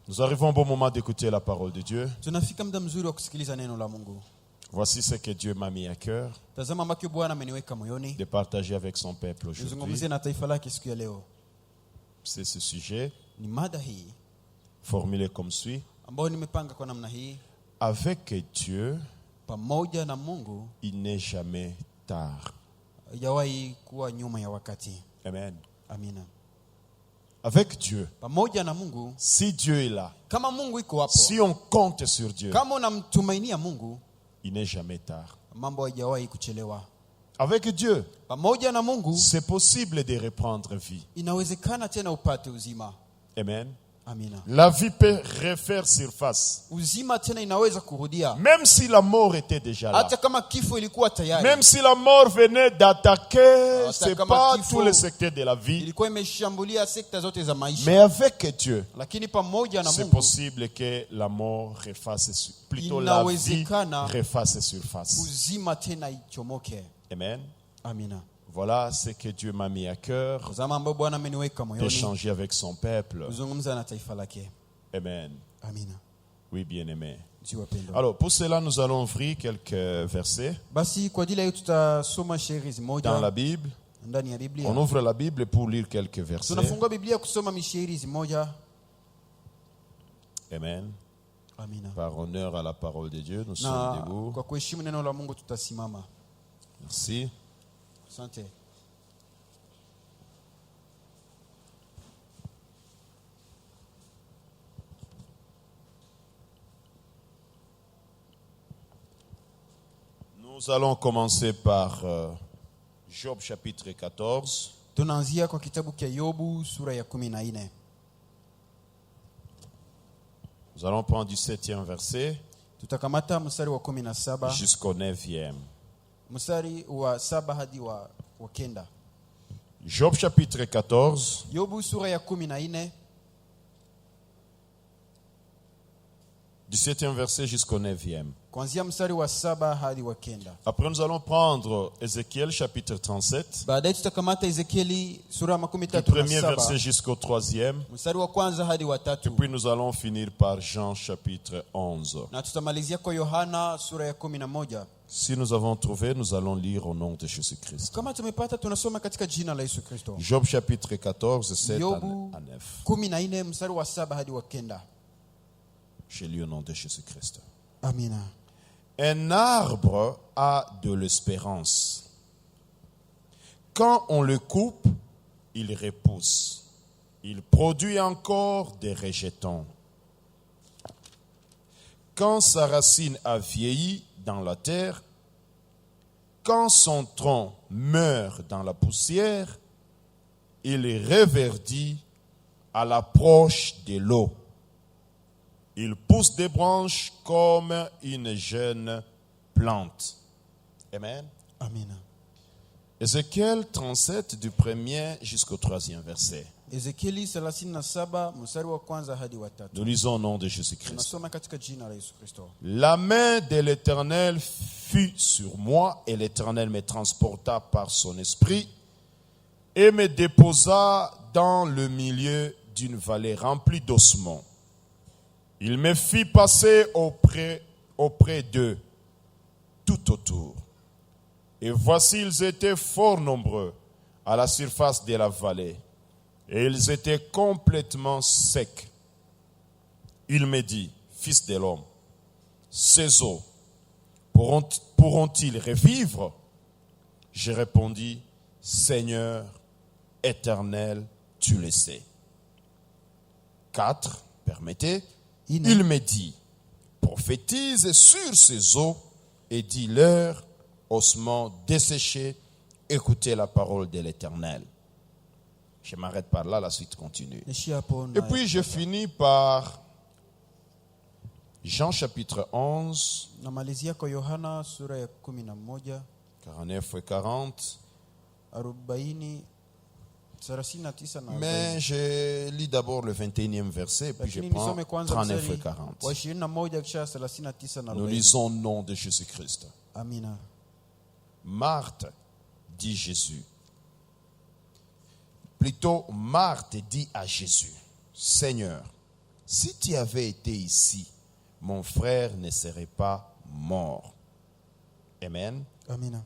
Nous arrivons au bon moment d'écouter la parole de Dieu. Tunafika muda mzuri wa kusikiliza neno la Mungu. Voici ce que Dieu m'a mis à cœur Tazama ambavyo Bwana ameniweka moyoni. de partager avec son peuple aujourd'hui. Nizungumzie na taifa lake siku ya leo. C'est ce sujet Ni mada hii formulé comme suit. ambayo nimepanga kwa namna hii. Avec Dieu, Pamoja na Mungu il n'est jamais tard. hajawahi kuwa nyuma ya wakati. Amen. Amina. Avec Dieu, Pamoja na Mungu, si Dieu est là, kama Mungu iko hapo, si on compte sur Dieu, kama unamtumainia Mungu, il n'est jamais tard. mambo hayajawahi kuchelewa. Avec Dieu, Pamoja na Mungu, c'est possible de reprendre vie. inawezekana tena upate uzima. Amen. Amina. La vie peut refaire surface. Uzima tena inaweza kurudia. Même si la mort était déjà là. Hata kama kifo ilikuwa tayari. Même si la mort venait d'attaquer, Hata c'est kama pas kifo tous les secteurs de la vie. ilikuwa imeshambulia sekta zote za maisha. Mais avec Dieu, Lakini pamoja na c'est Mungu, possible que la mort refasse, plutôt la vie Inawezekana refasse surface. uzima tena ichomoke. Amen. Amina. Voilà ce que Dieu m'a mis à cœur Tazama ambapo Bwana ameniweka moyoni. d'échanger avec son peuple. Kuzungumza na taifa lake. Amen. Amina. Oui, bien-aimé. Ndio wapendwa. Alors, pour cela, nous allons ouvrir quelques versets Basi kwa ajili ya hiyo tutasoma shairi dans la moja Bible. ndani ya Biblia. On ouvre la Bible pour lire quelques versets. Tunafungua Biblia kusoma mishairi moja. Amen. Amina. Par honneur à la parole de Dieu, nous sommes Na debout. kwa kuheshimu neno la Mungu tutasimama. Merci. Asante. Nous allons commencer par Job chapitre 14. Tunaanzia kwa kitabu cha Yobu sura ya 14. Nous allons prendre du 7e verset Tutakamata mstari wa 17 jusqu'au 9e. mstari wa 7 hadi wa 9. Job chapitre 14, Yobu sura ya 14 du 7e verset jusqu'au 9e. kuanzia mstari wa 7 hadi wa 9. Après, nous allons prendre Ézéchiel chapitre 37, Baadaye tutakamata Ezekieli sura ya du premier verset 37 jusqu'au 3e. mstari wa kwanza hadi wa Et 3. puis nous allons finir par Jean chapitre 11. Na tutamalizia kwa Yohana sura ya 11. Si nous avons trouvé, nous allons lire au nom de Jésus-Christ. Kama tumepata tunasoma katika jina la Yesu Kristo. Job chapitre 14, 7 Yobu à 9. 14 mstari wa 7 hadi wa 9. Je lis au nom de Jésus-Christ. Amina. Un arbre a de l'espérance. Quand on le coupe, il repousse. Il produit encore des rejetons. Quand sa racine a vieilli dans la terre, quand son tronc meurt dans la poussière, il reverdit à l'approche de l'eau. Il pousse des branches comme une jeune plante. Amen. Amina. Ézéchiel 37 du 1er jusqu'au 3e verset. Ezekieli 37 mstari wa kwanza hadi wa 3. Nous lisons au nom de Jésus-Christ. Tunasoma katika jina la Yesu Kristo. La main de l'Éternel fut sur moi et l'Éternel me transporta par son esprit et me déposa dans le milieu d'une vallée remplie d'ossements. Il me fit passer auprès d'eux, tout autour. Et voici, ils étaient fort nombreux à la surface de la vallée. Et ils étaient complètement secs. Il me dit, fils de l'homme, ces eaux pourront-ils revivre? Je répondis, Seigneur éternel, tu le sais. 4, permettez. Il me dit, prophétise sur ces eaux et dis-leur, ossements desséchés, écoutez la parole de l'Éternel. Je m'arrête par là, la suite continue. Et puis je finis par Jean chapitre 11, namalizia kwa Yohana sura ya 11 49 et 40. 40 39 na 40. Mais je lis d'abord le 21e verset, puis je prends 39 et 40. wa 21 kisha 39 na 40. Nous lisons au nom de Jésus-Christ. Amina. Marthe dit Jésus. Plutôt, Marthe dit à Jésus, Seigneur, si tu avais été ici, mon frère ne serait pas mort. Amen. Amina.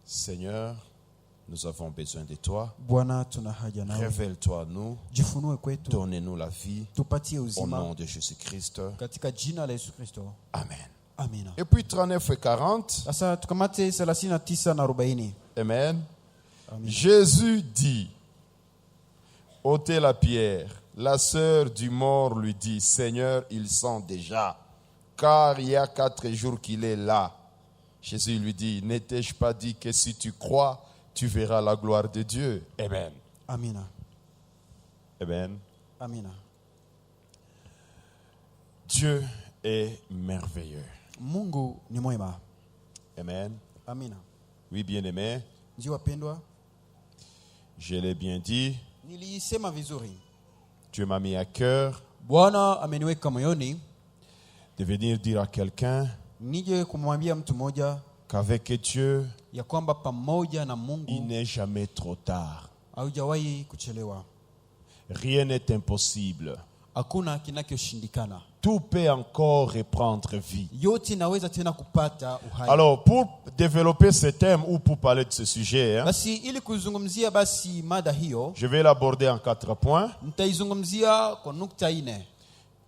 Seigneur, nous avons besoin de toi. Bwana tuna haja nawe. Révèle-toi à nous. Jifunue kwetu. Donnez-nous la vie. Tupatie Au uzima. nom de Jésus-Christ. Katika jina la Yesu Kristo. Amen. Amina. Et puis 39 et 40. Sasa tukamate 39 na 40. Amen. Amen. Jésus dit, ôtez la pierre. La sœur du mort lui dit, Seigneur, il sent déjà, car il y a 4 jours qu'il est là. Jésus lui dit, n'ai-je pas dit que si tu crois, tu verras la gloire de Dieu? Amen. Amina. Amen. Amina. Dieu est merveilleux. Mungu ni mwema. Amen. Amina. Oui, bien-aimé, Ndio wapendwa, je l'ai bien dit, nilisema vizuri. Dieu m'a mis à cœur Bwana ameniweka moyoni de venir dire à quelqu'un nije kumwambia mtu mmoja qu'avec Dieu, ya kwamba pamoja na il Mungu n'est jamais trop tard. haujawahi kuchelewa. Rien n'est impossible. Hakuna kinachoshindikana. Tout peut encore reprendre vie. Yote inaweza tena kupata uhai. Alors, pour développer ce thème ou pour parler de ce sujet, Basi ili kuzungumzia basi mada hiyo, je vais l'aborder en 4 points. nitaizungumzia kwa nukta 4.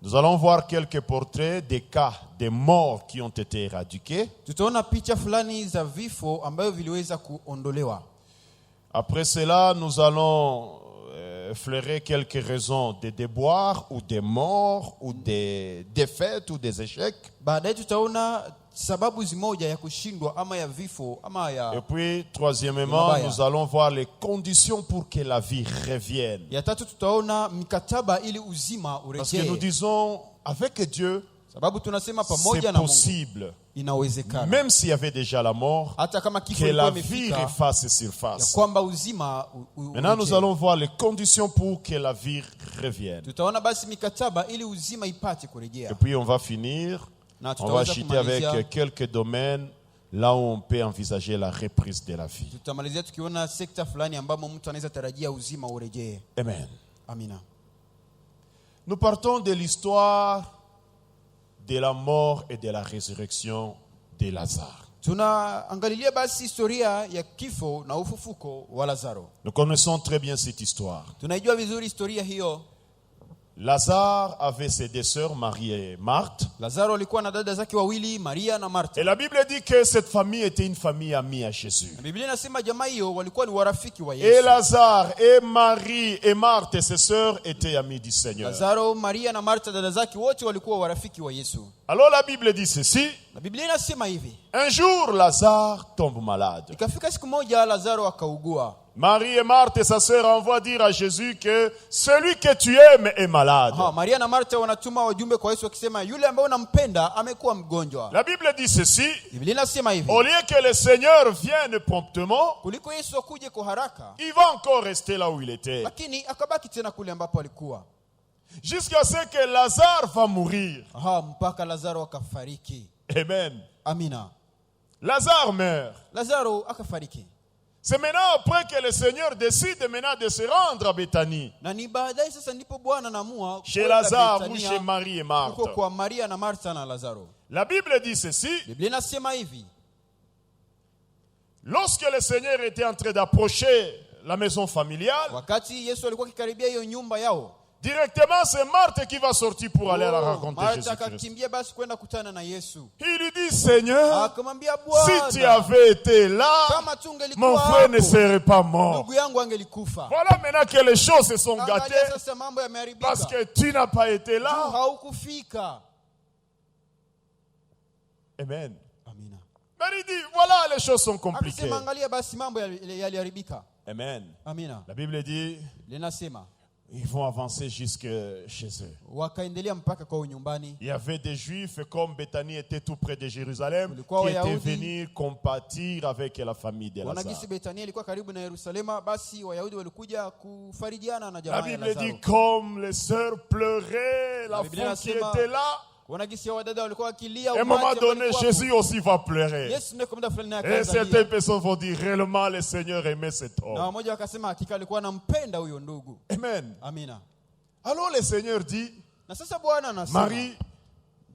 Nous allons voir quelques portraits des cas de morts qui ont été éradiqués. Tutaona picha fulani za vifo ambayo viliweza kuondolewa. Après cela, nous allons effleurer quelques raisons des déboires ou des morts ou des défaites ou des échecs. Baadaye tutaona sababu zimoja ya kushindwa ama ya vifo ama Et ya puis, troisièmement, nous allons voir les conditions pour que la vie revienne. ya tatu tutaona mikataba ili uzima Parce que nous urejee. disons, avec Dieu, Sababu tunasema c'est pamoja na Mungu possible, inawezekana. même s'il y avait déjà la mort, Hata kama kifo que ilikuwa la vie imefika refasse ya surface. kwamba uzima Maintenant, nous urejee. allons voir les conditions pour que la vie revienne. Tutaona basi mikataba ili uzima ipate Et kurejea. puis, on va finir, Na on va tutaweza chuter avec kumalizia quelques domaines là où on peut envisager la reprise de la vie. tutamalizia tukiona sekta fulani ambamo mtu anaweza tarajia uzima urejee. Amen. Amina. Nous partons de l'histoire de la mort et de la résurrection de Lazare. Tunaangalilia basi historia ya kifo na ufufuko wa Lazaro. Nous connaissons très bien cette histoire. Tunaijua vizuri historia hiyo. Lazare avait ses deux sœurs, Marie et Marthe. Lazaro alikuwa na dada zake wawili, Maria na Martha. Et la Bible dit que cette famille était une famille amie à Jésus. Na Biblia inasema jamaa hiyo walikuwa ni warafiki wa Et Yesu. Lazare et Marie et Marthe et ses sœurs étaient amis du Seigneur. Lazaro, Maria na Martha dada zake wote walikuwa warafiki wa Yesu. Alors la Bible dit ceci. Na Biblia inasema hivi. Un jour, Lazare tombe malade. Ikafika siku moja Lazaro akaugua. Marie et Marthe et sa sœur envoient dire à Jésus que celui que tu aimes est malade. Maria na Martha wanatuma wajumbe kwa Yesu wakisema yule ambaye unampenda amekuwa mgonjwa. La Bible dit ceci. Biblia inasema hivi. Au lieu que le Seigneur vienne promptement, Kuliko Yesu akuje kwa haraka, il va encore rester là où il était. lakini akabaki tena kule ambapo alikuwa. Jusqu'à ce que Lazare va mourir. Mpaka Lazaro akafariki. Amen. Amina. Lazare meurt. Lazaro akafariki. C'est maintenant après que le Seigneur décide maintenant de se rendre à Béthanie. Na ni baadaye sasa ndipo Bwana anaamua Chez Lazare ou chez Marie et Marthe. huko kwa Maria na Martha na Lazaro. La Bible dit ceci. Biblia inasema hivi. Lorsque le Seigneur était en train d'approcher la maison familiale, Wakati Yesu alikuwa akikaribia hiyo nyumba yao, directement c'est Marthe qui va sortir pour aller à la rencontre de Martha Jésus-Christ. akakimbia basi kwenda kutana na Yesu. Il lui dit, Seigneur, Akamwambia si tu Bwana, avais été là, kama tu mon ungelikuwa frère ne hapo, serait pas mort. ndugu yangu angelikufa. Voilà maintenant que les choses se sont Angalia gâtées sasa mambo yameharibika. parce que tu n'as pas été Tu là. haukufika. Amen. Amina. Mais il dit, voilà, les choses sont compliquées. Akisema angalia basi mambo yaliharibika. Amen. Amina. La Bible dit, Linasema ils vont avancer jusque chez eux. wakaendelea mpaka kwa nyumbani. Il y avait des Juifs, comme Béthanie était tout près de Jérusalem, Kulikuwa qui étaient Wayahudi. venus compatir avec la famille de Lazare. Wanagisi Betania ilikuwa karibu na Yerusalema, basi Wayahudi walikuja kufarijiana na La jamaa ya Bible Lazaro. dit, comme les sœurs pleuraient, la Bible foule qui inasema, était là, Wanagisi wadada walikuwa wakilia. à un moment umati donné, walikuwa Jésus aussi va pleurer. Yesu ndiye kwa muda fulani naye Et akaanza certaines lia. personnes vont dire, réellement, le Seigneur aimait cet Na homme. wamoja wakasema hakika alikuwa anampenda huyo ndugu. Amen. Amina. Alors le Seigneur dit, Na sasa Bwana anasema,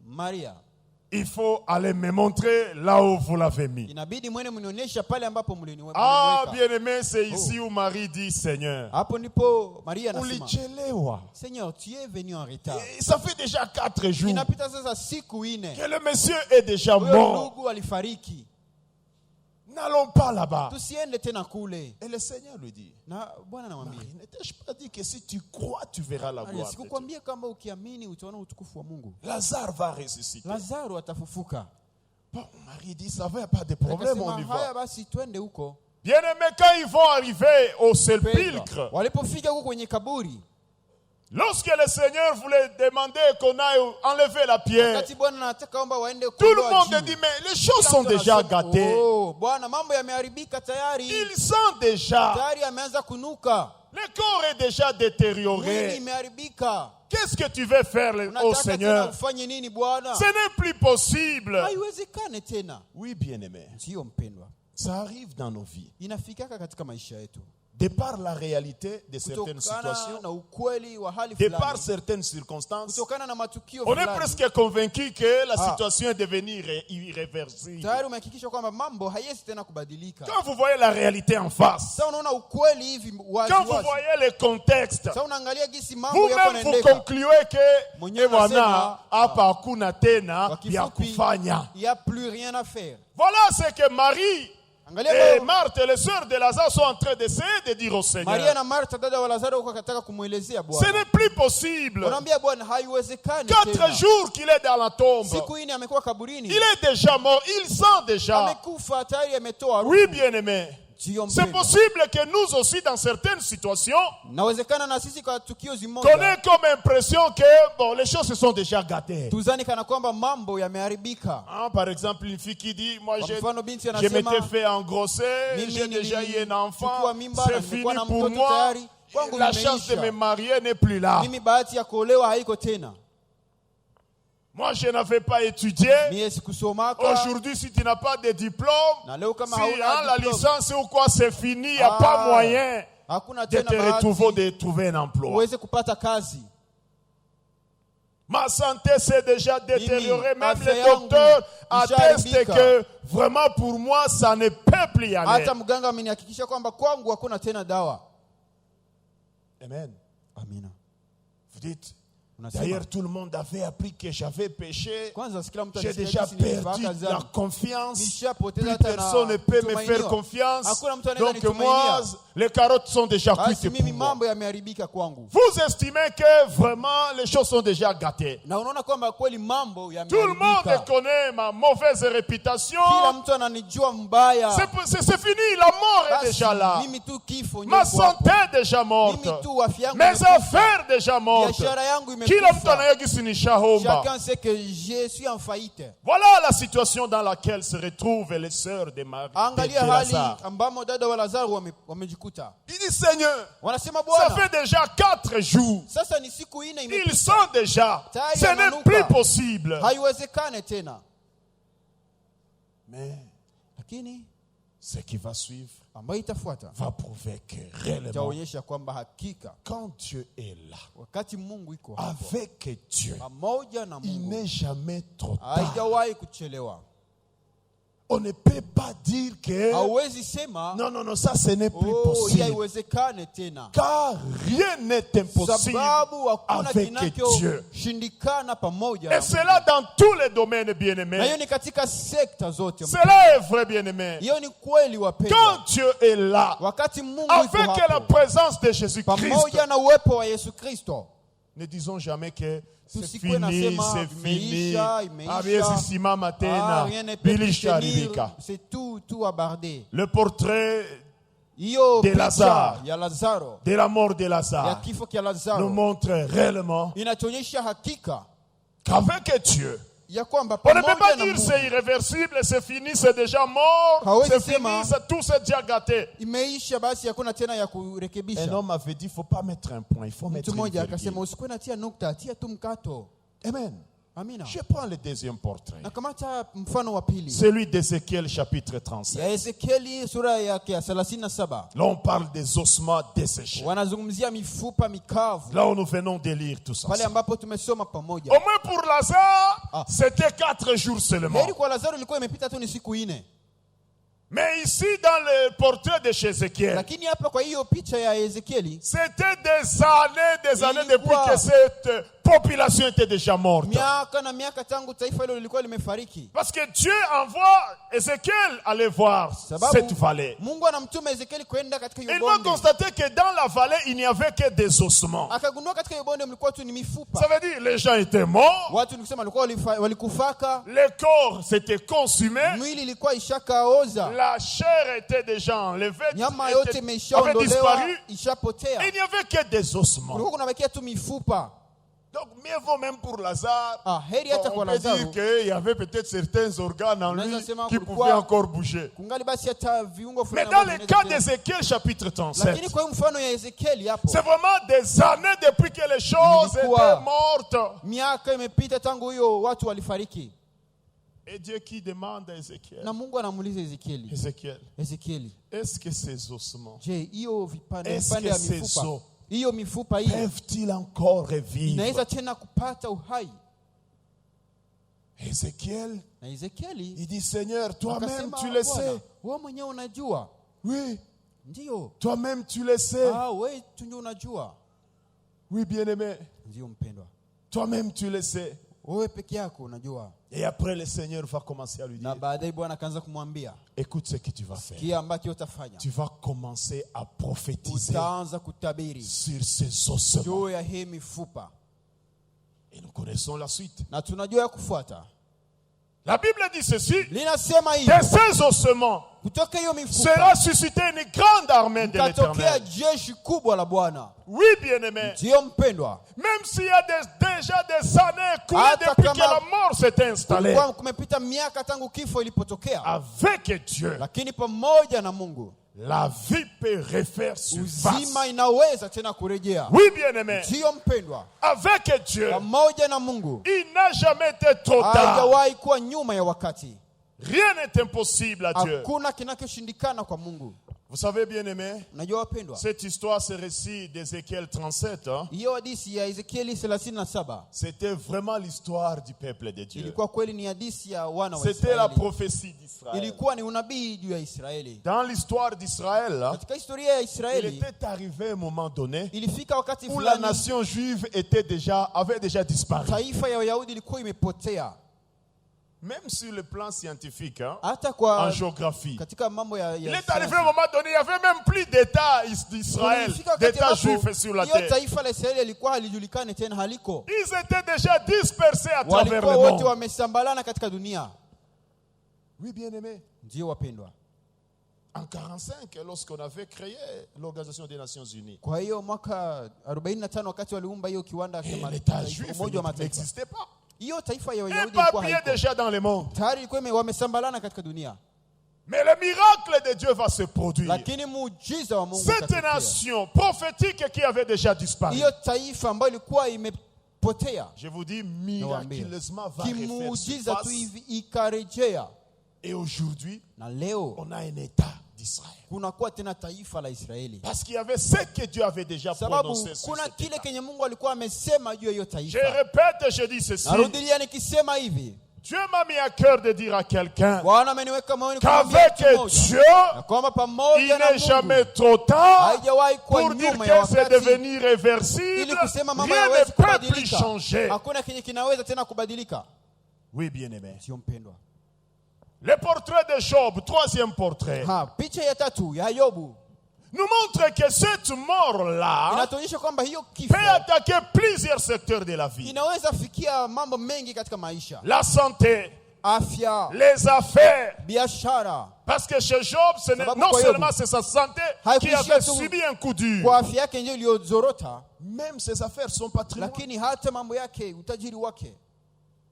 Maria, il faut aller me montrer là où vous l'avez mis. Inabidi mwene mnionyesha pale ambapo mliniweka. Ah, bien-aimé, c'est ici où Marie dit Seigneur. Hapo ndipo Maria anasema, ulichelewa. Seigneur, tu es venu en retard. Ça fait déjà 4 jours Inapita sasa siku 4 que le monsieur est déjà huyo mort. ndugu alifariki. N'allons pas là-bas. Tusiende tena kule. Et le Seigneur lui dit, Na Bwana anamwambia, Marie, ne t'ai-je pas dit que si tu crois, tu verras la gloire de Dieu. Sikukwambia kama ukiamini utaona utukufu wa Mungu. Lazare va ressusciter. Lazaro atafufuka. Bon, Marie dit, ça va, pas de problème, on y va. Haya basi twende huko. Bien-aimés, quand ils vont arriver au sépulcre, walipofika huko kwenye kaburi, lorsque le Seigneur voulait demander qu'on aille enlever la pierre, wakati Bwana anataka omba waende tout le monde dit, mais les choses sont déjà gâtées. Oh, Bwana mambo yameharibika tayari. Ils sentent déjà. Tayari ameanza kunuka. Le corps est déjà détérioré. Mwili imeharibika. Qu'est-ce que tu veux faire au Seigneur? Ufanye nini Bwana? Ce n'est plus possible. Haiwezekane tena. Oui, bien-aimé. Sio mpendwa. Ça arrive dans nos vies. Inafikaka katika maisha yetu. De par la réalité de certaines situations, de par certaines circonstances, on est presque convaincu que la situation est devenue irréversible. Quand vous voyez la réalité en face, quand vous voyez le contexte, vous-même vous concluez que il n'y a plus rien à faire. Voilà ce que Marie et Marthe, les sœurs de Lazare, sont en train d'essayer de dire au Seigneur. Ce n'est plus possible. 4 jours qu'il est dans la tombe. Il est déjà mort. Il sent déjà. Oui, bien-aimé. C'est possible que nous aussi, dans certaines situations, qu'on ait comme impression que bon, les choses se sont déjà gâtées. Par exemple, une fille qui dit, moi je m'étais fait engrosser, j'ai déjà eu un enfant, c'est fini pour moi, la chance de me marier n'est plus là. Moi, je n'avais pas étudié. Aujourd'hui, si tu n'as pas de diplôme, si la licence ou quoi, c'est fini. Il n'y a pas moyen de trouver un emploi. Ma santé s'est déjà détériorée. Même les docteurs attestent que vraiment pour moi, ça ne peut plus y aller. Amen. Vous dites, d'ailleurs, tout le monde avait appris que j'avais péché. J'ai déjà perdu la confiance. Plus personne ne peut me faire confiance. Donc moi, les carottes sont déjà cuites pour moi. Vous estimez que vraiment les choses sont déjà gâtées. Tout le monde connaît ma mauvaise réputation. C'est fini, la mort est déjà là. Ma santé est déjà morte. Mes affaires déjà mortes. Chacun sait que je suis en faillite. Voilà la situation dans laquelle se retrouvent les sœurs de Marie. Il dit, Seigneur, ça fait déjà 4 jours. Ils sont déjà. Ce n'est plus possible. Mais ce qui va suivre va prouver que réellement, quand Dieu est là, avec Dieu, il n'est jamais trop tard. On ne peut pas dire que non, ça ce n'est plus possible. Car rien n'est impossible avec Dieu. Et cela dans tous les domaines, bien-aimés. Cela est vrai, bien-aimés. Quand Dieu est là, avec la présence de Jésus-Christ, ne disons jamais que c'est fini. C'est tout abordé. Le portrait de Lazare, de la mort de Lazare, nous montre réellement qu'avec Dieu, on ne peut pas dire c'est irréversible, c'est fini, c'est déjà mort, c'est fini, tout s'est déjà gâté. Un homme avait dit, il ne faut pas mettre un point, il faut mettre une virgule. Amen. Amina. Je prends le deuxième portrait. Nakamata mfano wa pili. Celui d'Ézéchiel chapitre 37. Ya Ezekieli sura yake ya 37. Là, on parle des ossements desséchés. Wanazungumzia mifupa mikavu. Là où nous venons de lire tout ça. Pale ambapo tumesoma pamoja. Au moins pour Lazare, c'était 4 jours seulement. Heri kwa Lazaro ilikuwa imepita tu ni siku 4. Mais ici, dans le portrait de chez Ézéchiel, Lakini hapa kwa hiyo picha ya Ezekieli, c'était des années depuis que cette population était déjà morte. miaka na miaka tangu taifa hilo lilikuwa limefariki. Parce que Dieu envoie Ézéchiel aller voir cette vallée. Mungu anamtuma Ezekieli kwenda katika hiyo Il va bonde. constater que dans la vallée, il n'y avait que des ossements. Akagundua katika hiyo bonde mlikuwa tu ni Ça mifupa. veut dire les gens étaient morts, Watu nikusema walikuwa walikufaka, le corps s'était consumé, mwili ilikuwa ishakaoza, la chair était déjà enlevée, nyama yote avait imeshaondolewa, disparu. ishapotea. Il n'y avait que des ossements. Kulikuwa kunabakia tu mifupa. Donc mieux vaut même pour Lazare. Heri hata On kwa peut dire Lazaro. qu'il y avait peut-être certains organes en lui Unaweza sema qui kulikuwa- pouvaient encore bouger. Kungali basi hata viungo Mais fulani dans ambavyo le cas vinaweza tena. d'Ézéchiel chapitre 37, Lakini kwa hiyo mfano ya Ezekieli hapo, c'est vraiment des années depuis que les choses Ilikuwa- étaient mortes. miaka imepita tangu hiyo watu walifariki. Et Dieu qui demande à Ézéchiel, Na Mungu anamuuliza Ezekieli, Ezechiel, est-ce que ces ossements je, hiyo vipande Est-ce vipande que ya ces mifupa, os hiyo mifupa hii peuvent-ils encore revivre? inaweza tena kupata uhai? Ézéchiel, Na Ezekieli il dit, Seigneur, toi-même akasema, tu le Bwana, sais. wewe mwenyewe unajua. Oui, Ndio. toi-même tu le sais. Wewe tu ndio unajua. Oui, bien-aimé, Ndio mpendwa. toi-même tu le sais. Wewe peke yako unajua. Et après, le Seigneur va commencer à lui Na dire, baadaye Bwana akaanza kumwambia, écoute ce que tu vas faire. kile ambacho utafanya. Tu vas commencer à prophétiser Utaanza kutabiri sur ces ossements. juu ya hii mifupa. Et nous connaissons la suite. Na tunajua ya kufuata. La Bible dit ceci, Linasema hivi, de ces ossements kutoka hiyo mifupa sera suscitée une grande armée de katokea l'Éternel. jeshi kubwa la Bwana. Oui, bien-aimé. Ndio mpendwa. Même s'il y a déjà des années écoulées Hata depuis que kama- la mort s'est installée, Kulikuwa kumepita miaka tangu kifo ilipotokea. avec Dieu, Lakini pamoja na Mungu, la vie peut refaire surface. uzima inaweza tena kurejea. Oui, bien-aimé. Ndio mpendwa. Avec Dieu, Pamoja na Mungu, il n'a jamais été trop tard. haijawahi kuwa nyuma ya wakati. Rien n'est impossible à Dieu. Hakuna kinachoshindikana kwa Mungu. Vous savez, bien-aimé, Unajua wapendwa, cette histoire, ce récit d'Ézéchiel 37, hein, hiyo hadithi ya Ezekieli 37 c'était vraiment l'histoire du peuple de Dieu. ilikuwa kweli ni hadithi ya wana wa C'était la Israeli. prophétie d'Israël. Ilikuwa ni unabii juu ya Israeli. Dans l'histoire d'Israël, hein, Katika historia ya il Israeli était arrivé un moment donné ilifika wakati où la fulani nation juive avait déjà disparu. taifa ya Wayahudi ilikuwa imepotea. Même sur le plan scientifique, hein, Hata en kwa géographie. katika mambo ya Il est arrivé un moment donné, il n'y avait même plus d'État d'Israël, Kulifika wakati d'État ambapo juif sur la hiyo terre. taifa la Israeli ilikuwa halijulikani tena, haliko. Ils étaient déjà dispersés à travers Walikuwa le wote monde. wamesambalana katika dunia. Oui, bien-aimé. Ndio wapendwa. En 1945, lorsqu'on avait créé l'Organisation des Nations Unies, Kwa hiyo mwaka 45 wakati waliumba hiyo kiwanda cha l'État juif Umoja wa Mataifa, n'existait pas. hiyo taifa ya Wayahudi ilikuwa Éparpillé haiko. déjà dans le monde. Tayari ilikuwa wamesambalana katika dunia. Mais le miracle de Dieu va se produire. Lakini muujiza wa Mungu Cette utatokea. nation prophétique qui avait déjà disparu, Hiyo taifa ambayo ilikuwa imepotea, je vous dis, miraculeusement va refaire kimuujiza tu surface. hivi ikarejea. Et aujourd'hui, Na leo on a un État d'Israël. kunakuwa tena taifa la Israeli. Parce qu'il y avait ce que Dieu avait déjà Sababu prononcé sur kuna cet kile État. kenye Mungu alikuwa amesema juu ya hiyo Je taifa. répète, je dis ceci. Narudilia nikisema hivi, Dieu m'a mis à cœur de dire à quelqu'un Bwana ameniweka moyoni kumwambia qu'avec mtu mmoja, Dieu, na kwamba pamoja il na n'est Mungu jamais trop tard haijawahi kuwa pour dire nyuma ya que c'est wakati devenu ili réversible. kusema mambo Rien ne hayawezi peut plus kubadilika. changer. Hakuna kenye kinaweza tena kubadilika. Oui, bien-aimé. Sio mpendwa. Le portrait de Job, troisième portrait, Picha ya tatu ya Yobu nous montre que cette mort-là inatuonyesha kwamba hiyo kifo peut attaquer plusieurs secteurs de la vie. inaweza fikia mambo mengi katika maisha. La santé, Afya, les affaires. biashara. Parce que chez Job, ce n'est- Sababu non kwa seulement Yobu, c'est sa santé qui haikuishia avait tu subi un coup dur, kwa afya yake ndio iliyozorota, même ses affaires, son patrimoine. lakini hata mambo yake, utajiri wake.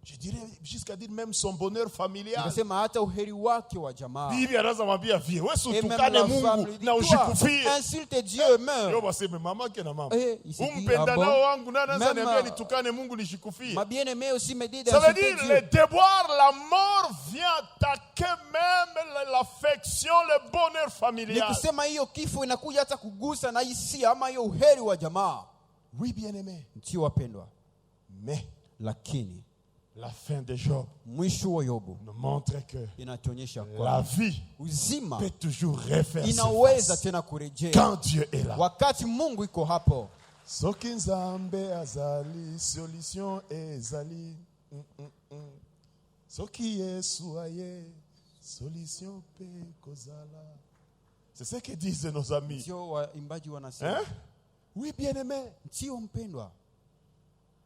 Je dirais jusqu'à dire même son bonheur familial. Nikasema hata uheri wake wa jamaa. Bibi anaanza mwambia vie, wewe Et même utukane la Mungu femme lui dit, na ujikufie. toi, insulte Dieu, meurs. Yo baseme mama ke na mama. Il s'est dit, Umpenda ah bon? nao wangu na anaanza Même, niambia nitukane Mungu nishikufie. Ma bien-aimée aussi me dit Ça veut d'insulter dire Dieu. le déboire, la mort vient attaquer même l'affection, le bonheur familial. Nikisema hiyo kifo inakuja hata kugusa na hisia ama hiyo uheri wa jamaa. Oui, bien-aimé. Ndio wapendwa. Mais Lakini la fin de Job mwisho wa Yobu nous montre que inatuonyesha la kwa vie uzima peut toujours refaire inaweza surface tena kurejea quand Dieu est là. wakati Mungu iko hapo. Soki nzambe azali solution ezali. Soki Yesu aye solution pe kozala. C'est ce que disent nos amis. Ndio waimbaji wanasema. Hein? Oui, bien-aimé. Ndio mpendwa.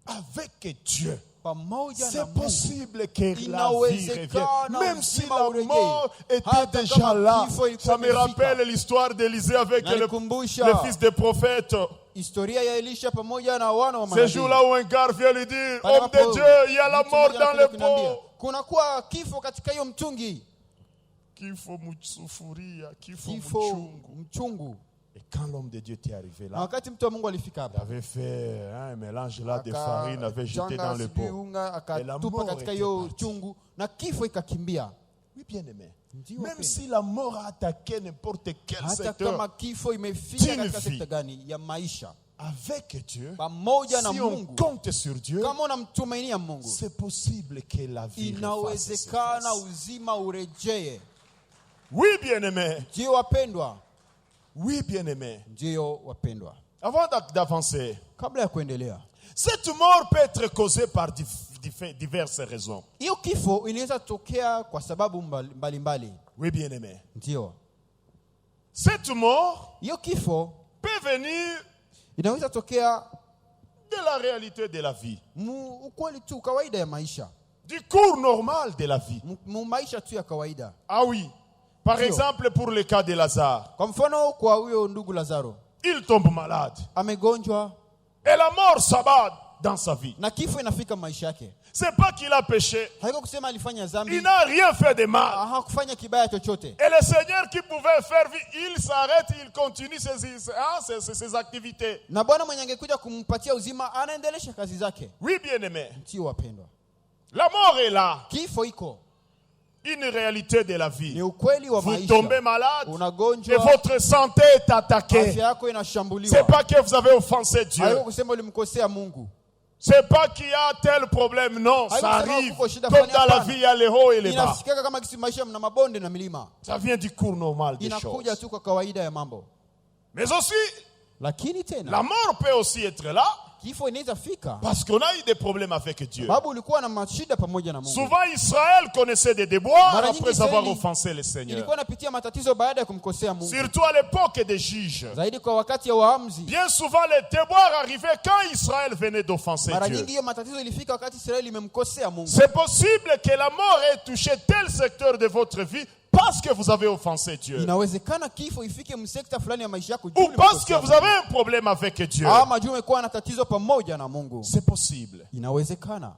Avec Dieu, Pamoja na c'est Mungu possible que la vie inawezekana revienne. Même si uzima la urejee. mort était Hata déjà kama là. kifo ilikuwa Ça me imefika. rappelle l'histoire d'Élisée avec le Nalikumbusha fils des prophètes. historia ya Elisha pamoja na wana wa Ce manabii. jour-là où un gars vient lui dire, Pale homme de ambapo Dieu, il y a la mtu mort mmoja dans anakuja le kuniambia, pot. kunakuwa kifo katika hiyo mtungi. Kifo msufuria, kifo Kifo mchungu. mchungu. Et quand l'homme de Dieu était arrivé Na là, wakati mtu wa Mungu alifika il hapa, avait fait un mélange là de farine, avait jeté dans le pot. unga Et la akatupa mort katika était hiyo partie. chungu na kifo ikakimbia. Oui, bien-aimé. Ndio Même wapendwa. si la mort a attaqué n'importe quel Hata secteur, kama kifo imefika D'une katika vie. sekta gani ya maisha, avec Dieu, pamoja na si on Mungu, compte sur Dieu, kama unamtumainia Mungu, c'est possible que la vie refasse inawezekana surface. uzima urejee. Oui, bien-aimé. Ndio wapendwa, Oui, bien-aimé. ndio wapendwa. Avant d'avancer, Kabla ya kuendelea, cette mort peut être causée par diverses raisons. hiyo kifo inaweza tokea kwa sababu mbalimbali. Oui, bien-aimé. Ndio Cette mort hiyo kifo peut venir inaweza tokea de la réalité de la vie, ukweli tu kawaida ya maisha, du cours normal de la vie. maisha tu ya kawaida. Ah oui. Par Ndio. exemple, pour le cas de Lazare, Kwa mfano kwa huyo ndugu Lazaro, il tombe malade amegonjwa et la mort s'abat dans sa vie. na kifo inafika maisha yake. C'est pas qu'il a péché, Haiko kusema alifanya dhambi, il n'a rien fait de mal. hakufanya kibaya chochote. Et le Seigneur qui pouvait faire vie, il s'arrête, il continue ses activités. Na Bwana mwenye angekuja kumpatia uzima anaendelesha kazi zake. Oui, bien-aimé. Ndio wapendwa, La mort est là, kifo iko, une réalité de la ni vie. ukweli wa Vous tombez maisha. malade et Unagonjwa, votre santé est attaquée. afya yako C'est inashambuliwa. pas que vous avez offensé Dieu. Haiko kusema ulimkosea Mungu. C'est pas qu'il y a tel problème. Non, ça arrive. Comme dans la vie, il y a les hauts et les bas. Inafikika kama kisi maisha mna mabonde na milima. Ça vient du cours normal des Inakuja choses. tu kwa kawaida ya mambo. Mais aussi, Lakini tena la mort peut aussi être là kifo inaweza fika parce qu'on a eu des problèmes avec Dieu. sababu ulikuwa na mashida pamoja na Mungu. Souvent, Israël connaissait des déboires Mara nyingi après avoir Israeli offensé le Seigneur. Ilikuwa napitia matatizo baada ya kumkosea Mungu. Surtout à l'époque des juges. Zaidi kwa wakati ya waamuzi. Bien souvent, les déboires arrivaient quand Israël venait d'offenser Mara Dieu. nyingi hiyo matatizo ilifika wakati Israeli imemkosea Mungu. C'est possible que la mort ait touché tel secteur de votre vie parce que vous avez offensé Dieu. Inawezekana kifo ifike msekta fulani ya maisha yako Ou parce que vous avez un problème avec Dieu. ama juu umekuwa na tatizo pamoja na Mungu. C'est possible. Inawezekana.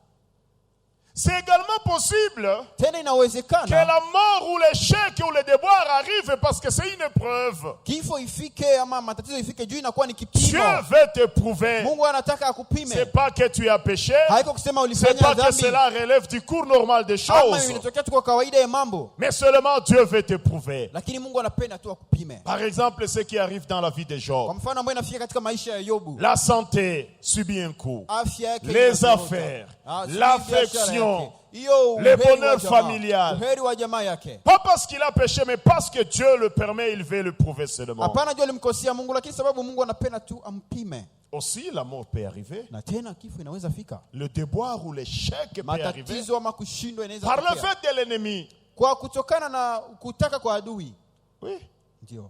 C'est également possible Tena que inawezekana la mort ou l'échec ou le déboire arrive parce que c'est une épreuve. kifo ifike ama matatizo ifike juu inakuwa ni Dieu kipimo. veut t'éprouver. Mungu anataka akupime. C'est pas que tu as péché. Haiko kusema C'est ulifanya pas que dhambi cela relève du cours normal des ama choses. inatokea tu kwa kawaida ya mambo. Mais seulement Dieu veut t'éprouver. Lakini Mungu anapenda tu akupime. Par exemple, ce qui arrive dans la vie de Kwa Job. mfano ambayo inafika katika maisha ya Yobu. La santé subit un coup. Afya yake Les inazorota. affaires, Subiri l'affection, biashara yake. Hiyo le uheri wa bonheur jamaa. familial. Uheri wa jamaa yake. Pas parce qu'il a péché, mais parce que Dieu le permet, il veut le prouver seulement. Hapana jua alimkosea Mungu, lakini sababu Mungu anapenda tu ampime. Aussi, la mort peut arriver. Na tena kifo inaweza fika. Le déboire ou l'échec peut arriver. Matatizo ama kushindwa inaweza Par le kutokea. fait de l'ennemi. Kwa kutokana na kutaka kwa adui. Oui. Ndio.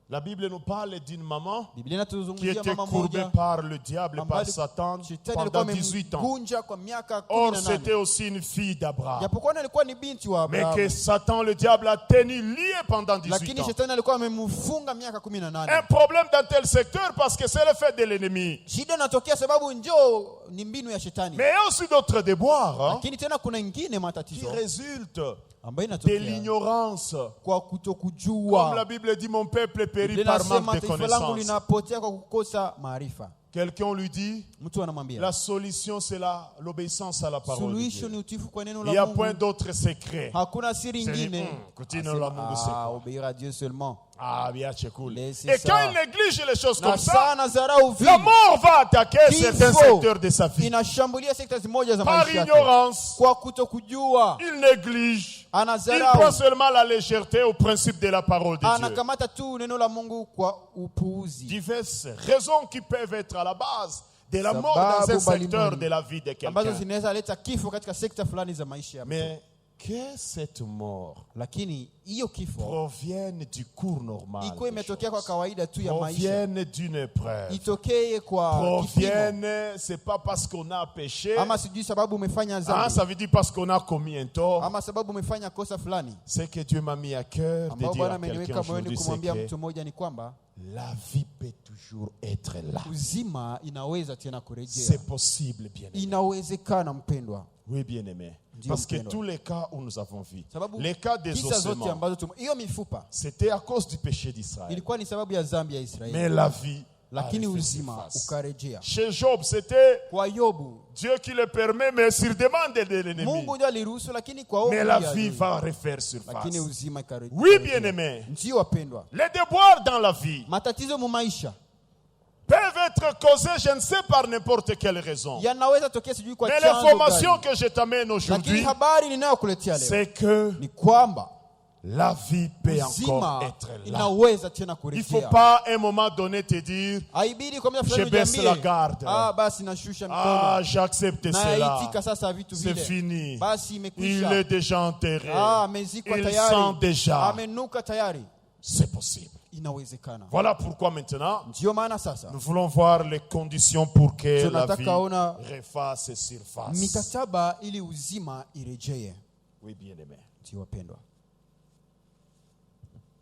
La Bible nous parle d'une maman Biblia qui inatuzungumzia était mama courbée moja par le diable, ambaye par Satan shetani pendant alikuwa 18 ans. amemgunja kwa miaka Or, 18. c'était aussi une fille d'Abraham. Japokuwa alikuwa ni binti wa Mais que Abrahamu, Satan, le diable, a tenu lié pendant 18 lakini ans. shetani alikuwa amemfunga miaka 18. Un problème dans tel secteur parce que c'est le fait de l'ennemi. Shida inatokea sababu njoo ni mbinu ya shetani. Mais il y a aussi d'autres déboires Lakini tena kuna ingine qui matatizo résultent ambayo de inatokea l'ignorance. kwa Comme la kutokujua. Bible dit, mon peuple périt Biblia par manque inasema de taifa langu connaissance. linapotea kwa kukosa maarifa. Quelqu'un lui dit, Mtu anamwambia la solution c'est l'obéissance à la parole de suluhisho ni Dieu. utiifu kwa neno Il n'y la a point Mungu. d'autre secret. Hakuna siri C'est ingine. continue la Mungu c'est quoi? Obéir à Dieu seulement. Ah, bien, c'est cool. Laissez Et ça. quand il néglige les choses Na comme ça, sana dharau la vile mort va attaquer certains Kifo secteurs de sa vie. inashambulia sekta zimoja za Par maisha yake. ignorance, Kwa kutokujua il néglige. Il prend anadharau, seulement la légèreté au principe de la parole de Dieu. anakamata tu neno la Mungu kwa upuuzi. Diverses raisons qui peuvent être à la base de la mort Sababu dans un secteur mbalimbali de la vie de ambazo quelqu'un. zinaweza leta kifo katika sekta fulani za maisha ya mtu. Mais que cette mort Lakini hiyo kifo provienne du cours normal, ikuwe des imetokea kwa choses, kawaida tu ya maisha, provienne d'une épreuve, itokee kwa kipimo, provienne, c'est pas parce qu'on a péché, ama sijui sababu umefanya ah, dhambi, ça veut dire parce qu'on a commis un tort. ama sababu umefanya kosa fulani. Ce que Dieu m'a mis à cœur de Ambao dire Bwana à quelqu'un ameniweka moyoni aujourd'hui, c'est kumwambia que mtu mmoja ni kwamba la vie peut toujours être là. uzima inaweza tena kurejea. C'est possible, bien-aimé. Inawezekana mpendwa. Oui, bien-aimé. Dieu Parce que mpendwa. tous les cas où nous avons vu, Sababu les cas des kisa zote ossements, ambazo hiyo mifupa c'était à cause du péché d'Israël. ilikuwa ni sababu ya dhambi ya Israeli, Mais la vie a lakini refait uzima surface. ukarejea. Chez Job, c'était Kwa Yobu Dieu qui le permet, mais sur demande de l'ennemi. Mungu ndiye aliruhusu, lakini kwa Mais ombi la ya vie adui. va refaire surface. Lakini uzima ikarejea. Oui, bien-aimé. Ndio wapendwa, Les déboires dans la vie matatizo mu maisha peuvent être causés, je ne sais, par n'importe quelle raison. yanaweza tokea sijui kwa Mais chanzo l'information gani. que je t'amène Lakini aujourd'hui, habari ninayokuletea leo c'est que ni kwamba la vie peut encore uzima être là. inaweza tena Il ne faut kurejea. pas à un moment donné te dire, Haibidi kwa muda je fulani baisse la ujiambie, garde. basi nashusha Ah, mikono, j'accepte na cela. itika sasa vitu C'est vile, fini. basi Il imekwisha. est déjà enterré. Amezikwa Il sent tayari, déjà. amenuka tayari. C'est possible. Inawezekana. Voilà pourquoi maintenant, Ndio maana sasa nous voulons voir les conditions pour que la tunataka vie ona refasse surface. mikataba ili uzima irejee. Oui, bien-aimé. Ndio wapendwa,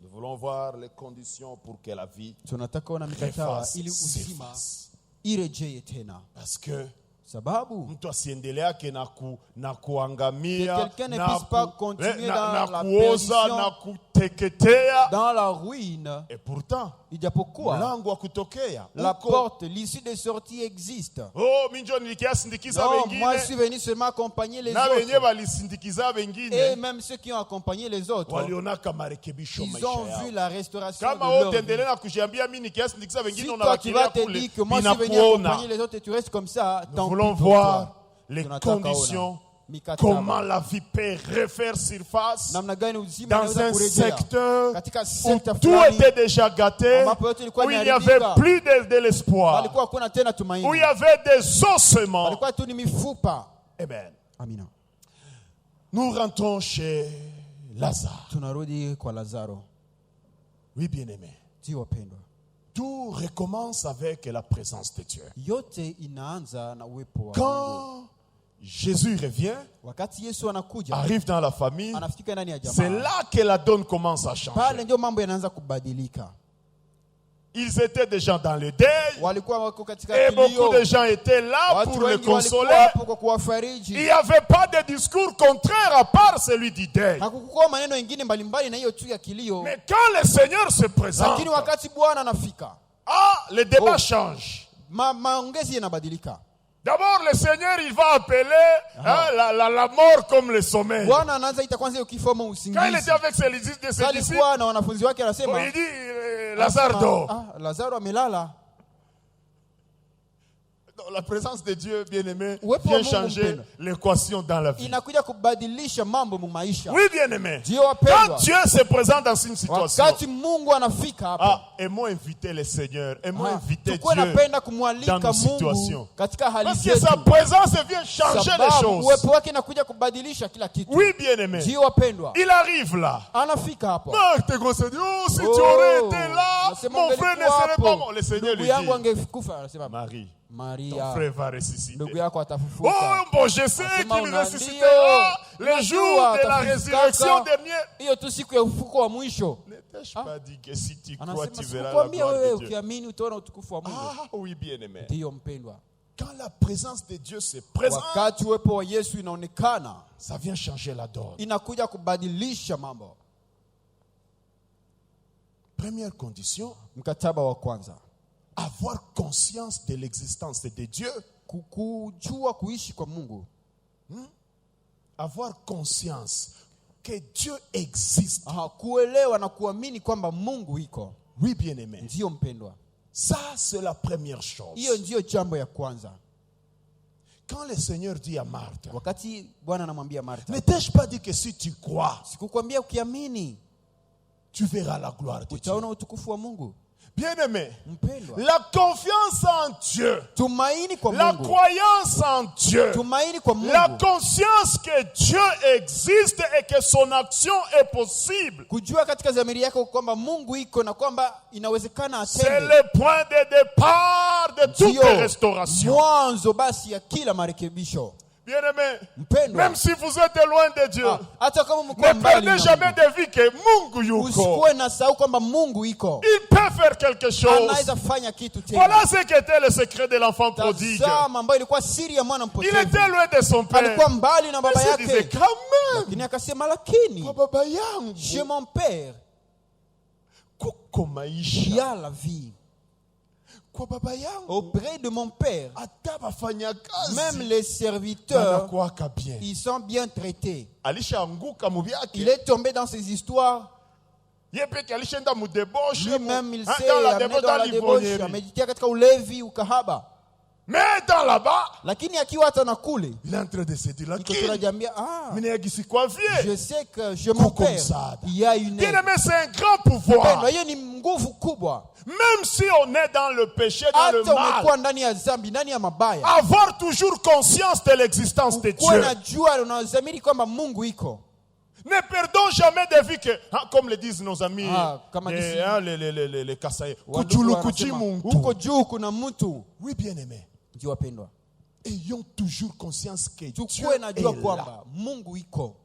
Nous voulons voir les conditions pour que la vie tunataka ona mikataba refasse ili uzima surface. irejee tena, Parce que sababu mtu asiendeleake na kuangamia, Que quelqu'un ne na puisse pas ku- continuer na- dans na la kuoza, perdition. na kuteketea. dans la ruine, Et pourtant, ijapokuwa mlango wa kutokea la uko. porte, l'issue de sortie existe. Oh, minjo nilikiasindikiza Non, moi je wengine suis venu seulement accompagner les na wenye autres. walisindikiza Et wengine même ceux qui ont accompagné les autres, walionaka marekebisho ils maisha ont yao. vu la restauration Kama de leur wote vie. endelee na kujiambia mimi nikiasindikiza Si wengine toi tu unawakilia vas te kule, dire que moi je suis venu ninakuona. accompagner les autres et tu restes comme ça, Nous tant voulons pis pour voir toi. les Tunataka conditions, ona mikataba. comment la vie peut refaire surface Namna gani uzima dans inaweza un kurejea secteur katika où sekta tout fulani était déjà gâté, ambapo yote ilikuwa où il n'y imeharibika. avait plus de l'espoir, palikuwa hakuna tena où il tumaini, y avait des ossements. palikuwa tu ni mifupa. Amen. Amina. Nous rentrons chez Lazare. Tunarudi kwa Lazaro. Oui, bien-aimé. Ndio wapendwa, Tout recommence avec la présence de Dieu. yote inaanza na uwepo wa Mungu. Quand Jésus revient, Wakati Yesu anakuja, arrive dans la famille, anafika ndani ya c'est jamaa, là que la donne commence à changer. pale ndio mambo yanaanza kubadilika. Ils étaient déjà dans le deuil Walikuwa wako katika et beaucoup kilio, de gens étaient là watu pour le wengi walikuwa consoler. hapo kwa Il kuwafariji. n'y avait pas de discours contraire à part celui du deuil. Hakukuwa maneno mengine mbalimbali na hiyo tu ya kilio, Mais quand le Seigneur se présente, lakini wakati Bwana anafika, le débat Oh. change. maongezi yanabadilika. D'abord, le Seigneur, il va appeler la mort comme le sommeil. Bwana anaanza ita kwanza hiyo kifo ama Quand il usingizi. était avec ses disciples, Alikuwa na wanafunzi wake, anasema il dit, Lazare dort. Lazaro amelala. Donc, la présence de Dieu, bien-aimé, Uwepo wa vient Mungu changer mpendwa. l'équation dans la vie. Inakuja kubadilisha mambo mu maisha. Oui, bien-aimé. Ndio wapendwa. Quand Dieu se présente dans une situation, Wakati Mungu anafika hapa, aimons inviter le Seigneur, aimons inviter tukue Dieu napenda dans kumwalika nos situations. Mungu katika hali Parce que zetu. sa présence vient changer les Sababu choses. uwepo wake inakuja kubadilisha kila kitu. Oui, bien-aimé. Ndio wapendwa. Il arrive là. Anafika hapo. Marc te conseille, oh, si tu aurais été là, Anasema mon frère ne ungelikuwa serait pas hapo. mort. Le Seigneur lui Ndugu yangu dit, angekufa, anasema Marie, ton Maria, frère va ressusciter. ndugu yako Oh, atafufuka. bon, je sais Anasema qu'il una ressuscitera ndio, le jour unajua de la atafufukaka. résurrection dernière. Hiyo tu siku ya ufufuko wa mwisho. Ne t'ai-je pas dit que si tu crois, Anasema tu verras la sikukwambia gloire wewe de Dieu? ukiamini utaona utukufu wa Mungu. Ah oui, bien-aimé. Ndiyo mpendwa. Quand la présence de Dieu se présente, Wakati uwepo wa Yesu inaonekana, ça vient changer la donne. inakuja kubadilisha mambo. Première condition, Mkataba wa kwanza, avoir conscience de l'existence de Dieu. kujua kuishi kwa Mungu. Avoir conscience que Dieu existe. Kuelewa na kuamini kwamba Mungu iko. Oui, bien-aimé. Ndiyo mpendwa. Ça, c'est la première chose. Hiyo ndiyo jambo ya kwanza. Quand le Seigneur dit à Marthe, Wakati Bwana anamwambia Martha, ne t'ai-je pas dit que si tu crois, sikukwambia ukiamini tu verras la gloire de Dieu? utaona utukufu wa Mungu? Bien-aimé, Mpendwa, la confiance en Dieu, tumaini kwa la Mungu. croyance en Dieu, Tumaini kwa la Mungu. conscience que Dieu existe et que son action est possible, Kujua katika dhamiri yako kwamba Mungu iko na kwamba inawezekana c'est atende. le point de départ de toute Ndiyo restauration. mwanzo basi ya kila marekebisho. Bien-aimé, Mpendwa, même si vous êtes loin de Dieu, hata kama mko ne mbali perdez na jamais Mungu, de vue que Mungu yuko. usikuwe na sahau kwamba Mungu iko. Il peut faire quelque chose. Anaweza fanya kitu Voilà tena. ce qu'était le secret de l'enfant prodigue. Tazama ambayo ilikuwa siri ya mwana Il mpotevu. était loin de son père. Alikuwa mbali na baba Il se disait, yake. quand même, Lakini akasema lakini kwa baba yangu, chez mon père kuko maisha. il y a la vie. Kwa baba yangu, Auprès de mon père, hata wafanyakazi même les serviteurs, wanakuwaka bien. ils sont bien traités. Alishaanguka mu Il vyake. est tombé dans ces histoires. Yeye peke alishaenda mu debauche, Lui-même, il s'est dans la amené debauche, dans dans la débauche, l'ivrognerie. amejitia katika ulevi, ukahaba. Mais dans là-bas, Lakini akiwa hata na kule, il est en train de se dire, iko lakini tunajiambia, mimi nagisi kwa vie. je sais que chez mon Kuko père, msaada. il y a une Bien aide. aimé, c'est un grand pouvoir. Mpendwa, hiyo ni nguvu kubwa. Même si on est dans le péché, dans le Hata mal, umekuwa ndani ya dhambi, ndani ya mabaya, avoir toujours conscience de l'existence de kuwa Dieu. na jua unazamini kwamba Mungu iko. Ne perdons jamais de vue que, comme le disent nos amis, kama les, disi- les Kasaï, Wandugu kuchulukuchi wanasema, muntu. huko juu kuna mtu. Oui, bien aimé. Ndio wapendwa, Ayons toujours conscience que Dieu tukuwe na jua est là. kwamba Mungu iko.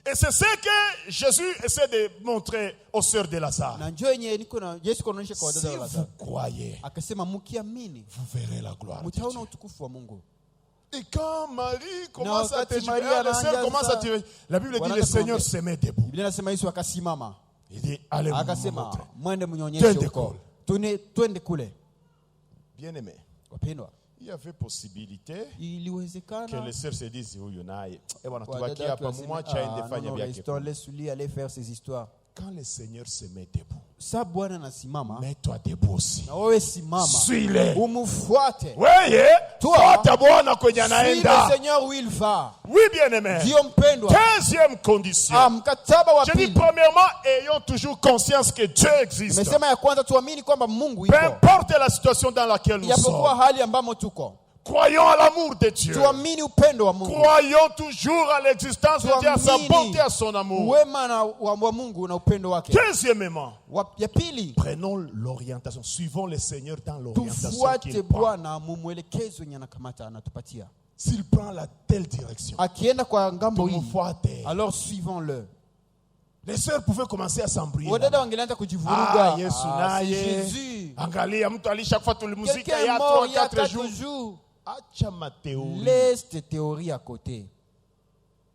Et c'est ce que Jésus essaie de montrer aux sœurs de Lazare. Na njoo yenye niko na Yesu kuonyesha kwa Si wadada wa vous Lazaro. croyez, Akasema mkiamini vous verrez la gloire de mtaona Dieu. utukufu wa Mungu. Et quand Marie commence à wakati te Maria les sœurs anaanza commencent à te la Bible dit wanaanza le Seigneur kuongea. se met debout. Biblia inasema Yesu akasimama. Il dit allez vous Akasema montrer. mwende mnyonyeshe Twende huko. kule. Twende kule. Bien aimé, Wapendwa, il y avait possibilité que iliwezekana les sœurs se disent huyu naye bwana wadada tubakie hapa waseme, mumwacha aende non, fanya non, vyake. restons, laisse-lui aller faire ses histoires. Quand le Seigneur se met debout, Sa Bwana anasimama, mets-toi debout aussi. na wewe simama. Suis-le. Umfuate. Weye, Toi, fuata Bwana kwenye Suis le anaenda. Seigneur où il va. Oui, bien aimé. Ndio mpendwa. Deuxième condition. Mkataba wa Je dis pili. premièrement, ayons toujours conscience que Dieu existe. Nimesema ya kwanza tuamini kwamba Mungu Peu iko. importe la situation dans laquelle nous Ijapokuwa sommes. hali ambamo tuko. Croyons à l'amour de Dieu. Tuamini upendo wa Mungu. Croyons toujours à l'existence de Dieu, à sa Tuamini bonté, à son amour. wema wa Mungu na upendo wake. Deuxièmement, Ya pili, prenons l'orientation. Suivons le Seigneur dans l'orientation tufuate qu'il prend. Bwana mumwelekezo yenye anakamata anatupatia. S'il prend la telle direction, Akienda kwa ngambo hii, tumfuate. alors suivons-le. Les sœurs pouvaient commencer à s'embrouiller. Wadada wangeanza kujivuruga. Yesu C'est naye. Jésus. Angalia mtu chaque fois tulimuzika Quelqu'un il y a est mort il y a 3-4 jours. 4 jours. Acha ma théorie. Laisse tes théories à côté.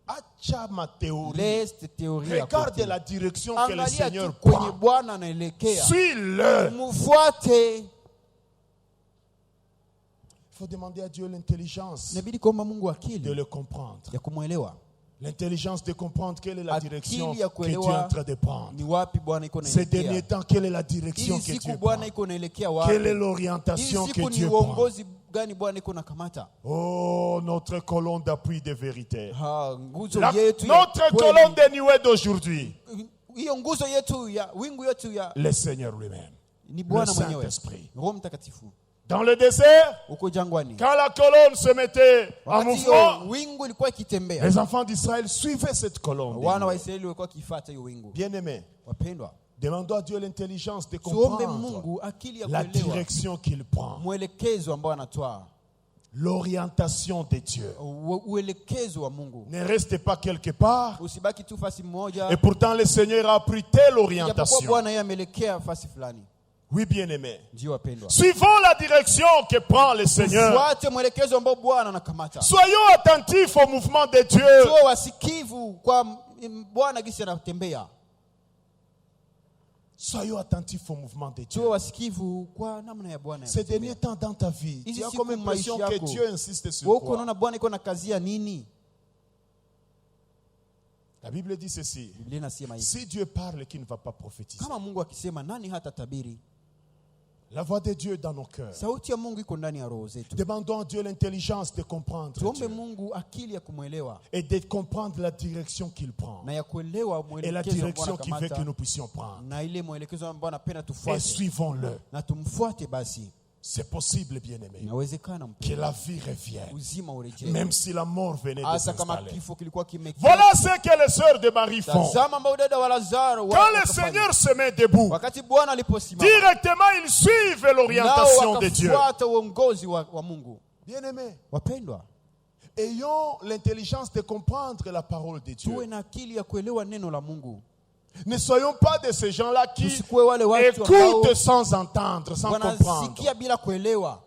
Acha ma théorie. Laisse tes théories à Regarde côté. la direction que le Angalia Seigneur tu kwenye prend. Bwana anaelekea. Suis-le. Mfuate. Il faut demander à Dieu l'intelligence Inabidi kuomba Mungu de akili le comprendre. ya kumwelewa. L'intelligence de comprendre quelle est la direction Akili ya que Dieu est en kuelewa train de prendre. ni wapi Bwana iko Ces derniers naelekea. temps, quelle est la direction Hii que Dieu siku prend? Bwana iko naelekea Quelle est wapi? Hii l'orientation que siku ni Dieu prend? uongozi gani Bwana iko nakamata? Oh, notre colonne d'appui de vérité. Nguzo yetu ya Notre kweli. colonne de nuée d'aujourd'hui. Hiyo nguzo yetu ya wingu yetu ya Le Seigneur lui-même. ni Le Bwana mwenyewe. Saint-Esprit. Roho Mtakatifu. Dans le désert, Uko jangwani. quand la colonne se mettait en Wakati mouvement, hiyo wingu ilikuwa ikitembea. les enfants d'Israël suivaient cette colonne. Wana wa Israeli walikuwa kifuata hiyo wingu. Bien-aimés, Wapendwa, demandons à Dieu l'intelligence de tuombe comprendre Mungu akili ya la kuelewa direction qu'il prend, mwelekezo ambao anatoa. l'orientation de Dieu. Uelekezo wa Mungu. Ne restez pas quelque part. Usibaki tu fasi moja. Et pourtant, le Seigneur a pris telle Japokuwa orientation. Bwana yeye amelekea fasi fulani. Oui, bien-aimés. Ndio wapendwa. Suivons la direction que prend le Seigneur. Fuate mwelekezo ambao Bwana anakamata. Soyons attentifs au mouvement de Dieu. Tuwe wasikivu kwa Bwana gisi anatembea. Soyons attentifs au mouvement de Dieu. Tuwe wasikivu kwa namna ya Bwana. Ces derniers temps dans ta vie, tu as comme l'impression que Dieu insiste sur Wewe quoi? unaona Bwana iko na kazi ya nini? La Bible dit ceci. Biblia inasema hivi. Si Dieu parle, qui ne va pas prophétiser? Kama Mungu akisema nani hata tabiri? La voix de Dieu est dans nos cœurs. Sauti ya Mungu iko ndani ya roho zetu. Demandons à Dieu l'intelligence de comprendre Tuombe Dieu Mungu akili ya kumwelewa et de comprendre la direction qu'il prend na ya kuelewa et la mwelekezo ambao direction qu'il veut que anakamata nous puissions prendre. na ile mwelekezo ambao anapenda Et tufuate suivons-le. na tumfuate basi. C'est possible, bien-aimé, Inawezekana que la vie revienne, uzima urejee. même si la mort venait de Hasa kama s'installer. kifo kilikuwa kimekita. Voilà ce que les sœurs de Marie font. Tazama ambao dada wa Lazaro Quand le Seigneur se met debout, wakati Bwana aliposimama directement ils suivent l'orientation de Dieu. wakafuata uongozi wa Mungu. Bien-aimé, Wapendwa, ayons l'intelligence de comprendre la parole de Dieu. tuwe na akili ya kuelewa neno la Mungu. Ne soyons pas de ces gens-là qui Tusikuwe wale watu écoutent sans entendre, sans comprendre. wanasikia bila kuelewa.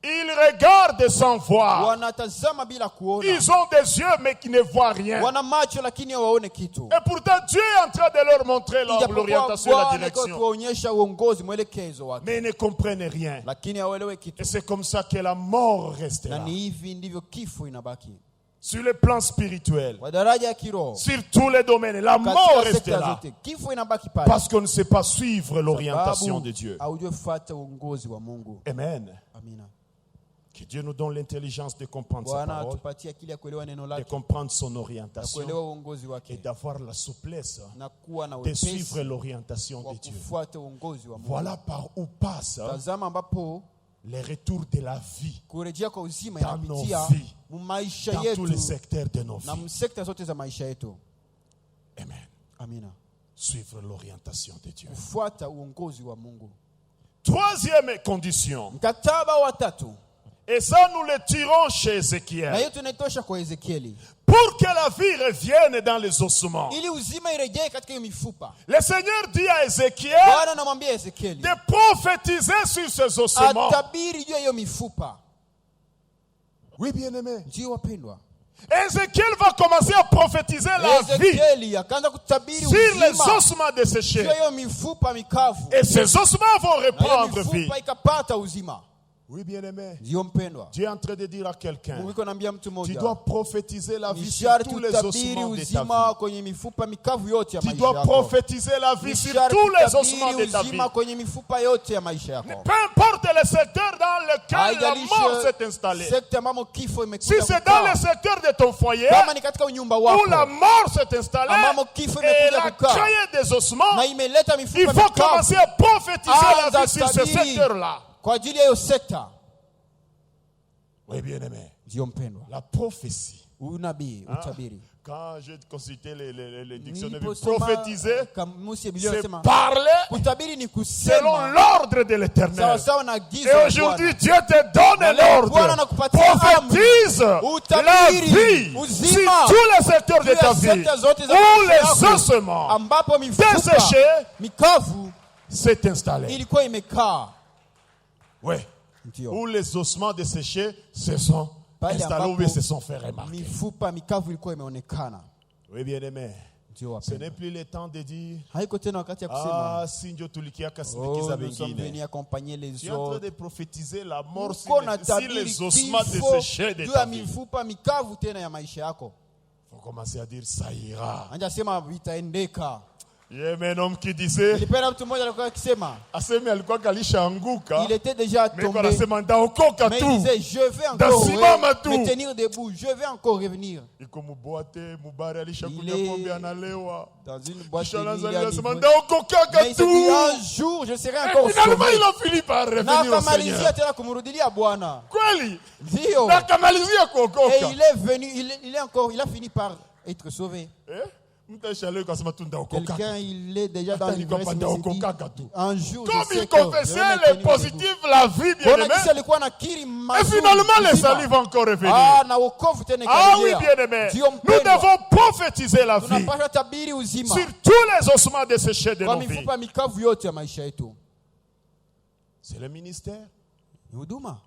Ils regardent sans voir. Wanatazama bila kuona. Ils ont des yeux mais qui ne voient rien. Wana macho lakini hawaone kitu. Et pourtant Dieu est en train de leur montrer Ijapokuwa l'orientation et la Bwana iko direction. kuonyesha uongozi mwelekezo wake. Mais ils ne comprennent rien. Lakini hawaelewi Et kitu. c'est comme ça que la mort reste Na là. ni hivi ndivyo kifo inabaki. Sur le plan spirituel, Kwa daraja ya kiroho. sur tous les domaines, la mort Katika reste sekta là. zote kifo inabaki pale. Parce qu'on ne sait pas suivre l'orientation de Dieu. Haujui fuata uongozi wa Mungu. Amen. Amina. Que Dieu nous donne l'intelligence de comprendre sa Bwana parole, atupatie akili ya kuelewa neno de lake comprendre son na orientation kuelewa uongozi et wake d'avoir la souplesse na kuwa na de suivre wepesi l'orientation wa de Dieu. kufuata uongozi wa Mungu. Voilà par où passe Tazama ambapo les retours de la vie kurejea kwa uzima dans nos inapitia vies, mu maisha dans tous les yetu secteurs de nos na vies. msekta zote za maisha yetu. Amen. Amina. Suivre l'orientation de Dieu. Kufuata uongozi wa Mungu. Troisième condition, Mkataba wa tatu, et ça nous le tirons chez na Ézéchiel, hiyo tunaitosha kwa Ezekieli, pour que la vie revienne dans les ossements. ili uzima irejee katika hiyo mifupa. Le Seigneur dit à Ézéchiel Bwana anamwambia Ezekieli de prophétiser sur ces ossements. atabiri juu ya hiyo mifupa. Oui, bien-aimé. Ndio wapendwa, Ézéchiel va commencer à prophétiser la vie Ezekieli akaanza kutabiri sur les uzima ossements desséchés. juu ya hiyo mifupa mikavu, Et ces ossements vont na hiyo reprendre vie. mifupa ikapata uzima. Oui, bien-aimé. Ndio mpendwa, Dieu est en train de dire à quelqu'un, Mungu iko anambia mtu tu mmoja, dois prophétiser la vie ni sur sharti tous les utabiri ossements de ta uzima vie. kwenye mifupa mikavu yote ya Tu maisha dois yako. prophétiser la vie Ni sur sharti tous les ossements utabiri de ta vie. uzima kwenye mifupa yote ya maisha yako. Peu importe le secteur dans lequel la Haijalishi mort s'est installée. sekta ambamo kifo Si imekuja c'est dans kukaa. le secteur de ton foyer Kama ni katika unyumba où la wako mort s'est installée ambamo kifo et elle imekuja a kukaa créé des ossements, na imeleta il mifupa faut commencer mikavu à prophétiser la Anza vie sur ce tabiri. secteur-là. kwa ajili ya hiyo sekta. Oui, bien-aimé. Ndio mpendwa, La prophétie. unabii, Hein? utabiri. Quand j'ai consulté les dictionnaires, Niliposoma prophétiser, kamusi ya Biblia c'est inasema parler kutabiri ni selon kusema l'ordre de l'éternel. sawa sawa na agizo Et la aujourd'hui, Bwana. Dieu te donne Na leo Bwana l'ordre. anakupatia Prophétise amri. la Utabiri, vie uzima, sur tous les secteurs de juu ta ya vie. sekta zote za Où maisha les yako, ossements ambapo mifupa desséchés mikavu s'est installé. ilikuwa imekaa. Oui. Ndio. Où les ossements desséchés se sont Pale installés ou ambapo se sont fait remarquer. mifupa mikavu ilikuwa imeonekana. Oui, bien-aimé. Ndio Ce wapendwa, n'est plus le temps de dire, haiko tena wakati ya kusema ah, si ndio tulikiaka oh, sindikiza nous sommes wengine. venus accompagner les Tu es en train autres. de prophétiser la mort sur Uko les natabiri ossements kifo desséchés de juu ta ya vie. mifupa mikavu tena ya maisha yako. Il faut commencer à dire, ça ira. Anja sema vitaendeka. Il y a un homme qui disait, Nilipenda mtu mmoja alikuwa akisema, aseme alikuwa kalishaanguka, il était déjà mais tombé. anasema ndaokoka Mais tu. il disait, je vais encore Ndasimama tu. me tenir debout. Je vais encore revenir. Iko mboate mubare alishakunya Il est pombe analewa. Dans une boîte de Kisha nuit, anaanza il a anasema livré. ndaokoka Mais il s'est tu. dit, un jour, je serai encore Et finalement sauvé. il a fini par Na revenir au akamalizia Seigneur. tena kumrudilia Bwana. Kweli? Ndio. Na akamalizia Et kuokoka. il est venu, il a fini par être sauvé. Mtashale kasema tu ndaokoka. Quelqu'un, il est déjà dans Hata l'ivresse, nilikuwa mais il s'est dit, ndaokoka tu. un jour, je Comme sais il que je confessait vais me les tenir positifs, la vie bien debout. aimée. Bona kisa alikuwa nakiri Et mazuri, finalement les uzima. salis vont encore revenir. Ah, na wokovu tena Ah oui, ikarejea. bien aimé. Ndio Nous mpendwa. devons prophétiser la vie Tunapaswa tabiri uzima sur tous les ossements desséchés de kwa nos vies. mifupa mikavu yote ya maisha yetu. C'est le ministère. Ni huduma.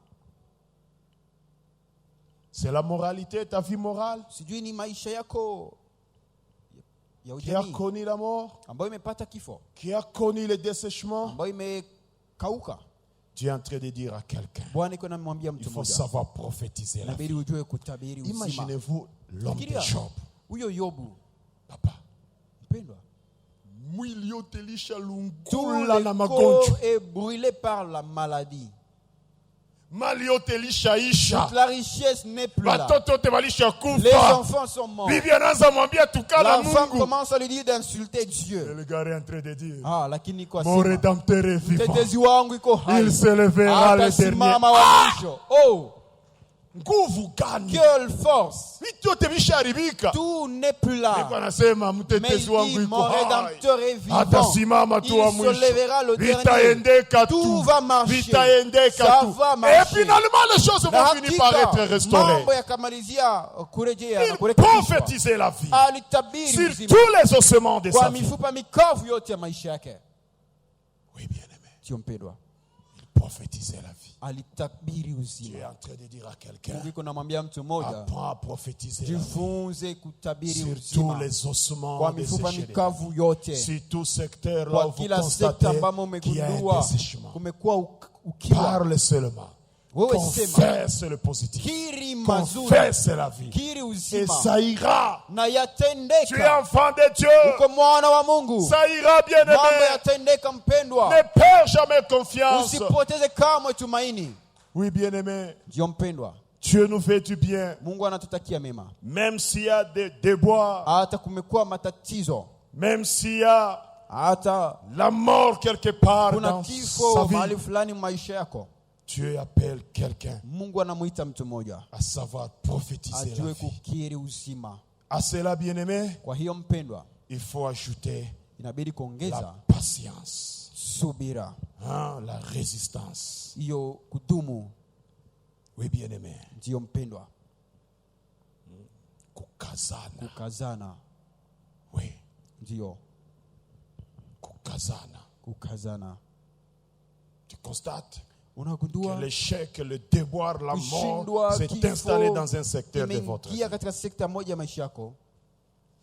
C'est la moralité, ta vie morale. Sijui ni maisha yako ya Qui a ujamii connu la mort, ambayo imepata kifo, qui a connu le dessèchement. ambayo imekauka. Tu es en train de dire à quelqu'un, Bwana iko namwambia il mtu faut mmoja, savoir prophétiser la vie. inabidi ujue kutabiri uzima. Imaginez-vous l'homme de Fikiria Job. huyo Yobu, Papa, mpendwa, mwili yote tout lishakula le na corps magonjwa. est brûlé par la maladie. Mali yote lishaisha. Toute la richesse n'est plus là. Watoto wote Les walishakufa. enfants sont morts. Bibi anaanza mwambia tukana La femme Mungu. commence à lui dire d'insulter Et Dieu. le gars est en train de dire, Ah, lakini kwa mon sema, rédempteur est vivant. mtetezi wangu iko hai. Il se lèvera le dernier. Atasimama wa mwisho. Oh, Nguvu gani? quelle force. Vitu yote visharibika. Tout n'est plus Niko là. anasema Mais mtetezi il wangu dit, iko mon hai. rédempteur est vivant. Atasimama tu wa Il se mwisho. lèvera le dernier. Vitaendeka tu. Tout va marcher. Vitaendeka Ça tu. va Et marcher. finalement les choses Na vont finir par être hakika, restaurées. mambo yakamalizia kurejea na Il kurekebishwa. prophétisait la vie Alitabiri sur uzima tous les ossements de kwa sa vie. mifupa mikavu yote ya maisha yake. Oui, bien aimé. Sio mpendwa, Il prophétisait la vie. alitabiri Tu es uzima. en train de dire à quelqu'un, Mungu iko namwambia mtu mmoja, apprends à prophétiser la vie jifunze kutabiri sur tous uzima les ossements kwa de mifupa séchés. mikavu yote, Sur tout secteur là kwa où vous kila sekta constatez ambamo qu'il y a un umegundua dessèchement. kumekuwa ukiwa. Parle seulement. Wewe sema, Confesse le positif. kiri mazuri, Confesse la vie. kiri Et uzima ça ira. na Tu es yatendeka. enfant de Dieu. Uko mwana wa Mungu, Ça ira, bien mambo aimé. yatendeka mpendwa. Ne perds jamais confiance. Usipoteze kamwe tumaini. Oui, bien aimé. Ndio mpendwa, Dieu nous fait du bien. Mungu anatutakia mema. Même s'il y a des déboires, Hata kumekuwa matatizo, même s'il y a hata la mort quelque part kuna dans sa kifo mahali vie, fulani maisha yako, Dieu appelle quelqu'un Mungu anamuita mtu mmoja à savoir prophétiser la ajue vie. kukiri uzima. À cela, bien aimé, Kwa hiyo mpendwa, il faut ajouter inabidi la kuongeza patience, subira, la résistance. hiyo kudumu. Oui, bien aimé, Ndio mpendwa, kukazana. kukazana. Oui, Ndio kukazana. kukazana. Tu constates que Unagundua l'échec, le déboire, la mort kushindwa, s'est kifo installé dans un secteur de votre vie. imeingia katika sekta moja ya maisha yako.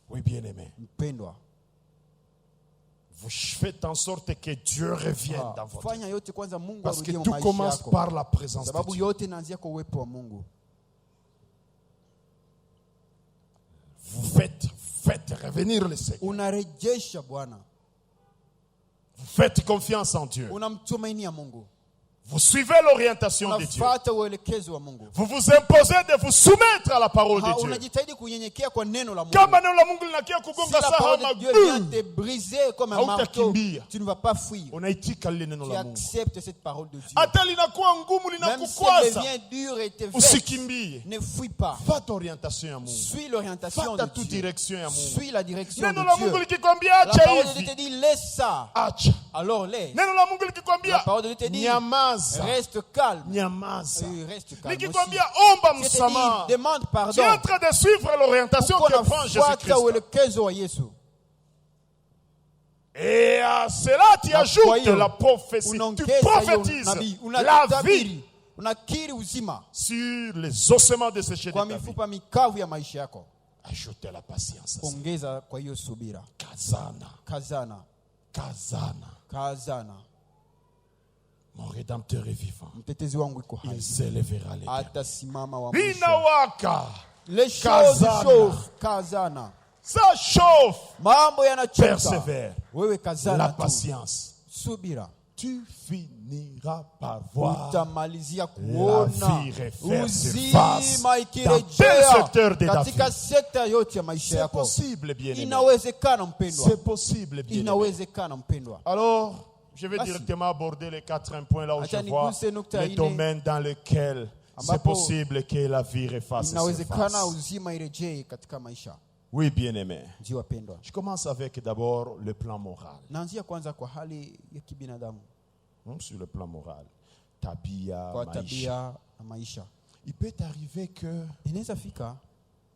Oui, bien aimé. Mpendwa, Vous faites en sorte que Dieu revienne dans votre vie. fanya yote kwanza Mungu Parce que arudie tout maisha commence yako, par la présence de sababu Dieu. yote inaanzia kwa uwepo wa Mungu. Vous faites revenir le Seigneur. Unarejesha Bwana, Vous faites confiance en Dieu. unamtumainia Mungu, Vous suivez l'orientation de Dieu. unafuata uelekezo wa Mungu. Vous vous imposez de vous soumettre à la parole de Dieu. Unajitahidi kunyenyekea kwa neno la Mungu. Kama neno la Mungu linakia Si kugonga la parole saha de Dieu vient maguu, te briser comme un marteau, hautakimbia. tu ne vas pas fuir. unaitika lile neno Tu la Mungu. acceptes cette parole de Dieu. Hata linakuwa ngumu, Même si elle linakukwaza, devient dure et te vexe, usikimbie. ne fuis pas. Fata orientation ya Mungu. Suis l'orientation Fata de tu Dieu. direction ya Mungu. Suis la direction Neno la de Mungu Dieu. likikwambia La acha parole de Dieu te hivi, dit laisse ça. acha. Alors laisse. Neno la Mungu La likikwambia parole de Dieu te dit nyamaza, reste calme. nyamaza. Reste calme aussi. Likikwambia omba Je te msamaha, dis demande tu pardon. es en train de suivre l'orientation Uko que prend nafuata Jésus-Christ. uelekezo wa Yesu. Et à cela, tu Na kwa ajoutes hiyo, la prophétie. Tu unaongeza hiyo prophétises nabii, la vie unatabiri, unakiri uzima sur les ossements desséchés de kwa ta vie. mifupa mikavu ya maisha yako. Ajoutez la patience. Ongeza kwa hiyo subira. Kazana, Kazana, kazana. kazana. Mon rédempteur est vivant. Mtetezi wangu iko Il hai, s'élèvera l'éternel. atasimama wa mwisho. Vinawaka. Les choses Kazana. chauffent. Kazana. Ça chauffe. mambo yanachemka. Persévère. Wewe La kazana tu, patience. subira, Tu finiras par voir utamalizia la kuona vie refaire surface uzima dans tel ikirejea secteur de ta katika vie. sekta yote ya maisha C'est yako. possible, bien-aimé. Inawezekana mpendwa, C'est possible, bien-aimé. inawezekana mpendwa. Alors, je vais Basi. directement aborder les 4 points là où Acha je vois niguse nukta les ine. domaines dans lesquels c'est Ambapo possible que la vie refasse Inawezekana surface. uzima irejee katika maisha. Oui, bien-aimé. Ndio wapendwa, Je commence avec d'abord le plan moral. naanzia kwanza kwa hali ya kibinadamu, Sur le plan moral. Tabia, kwa maisha. tabia na maisha. Il peut arriver que, Inaweza fika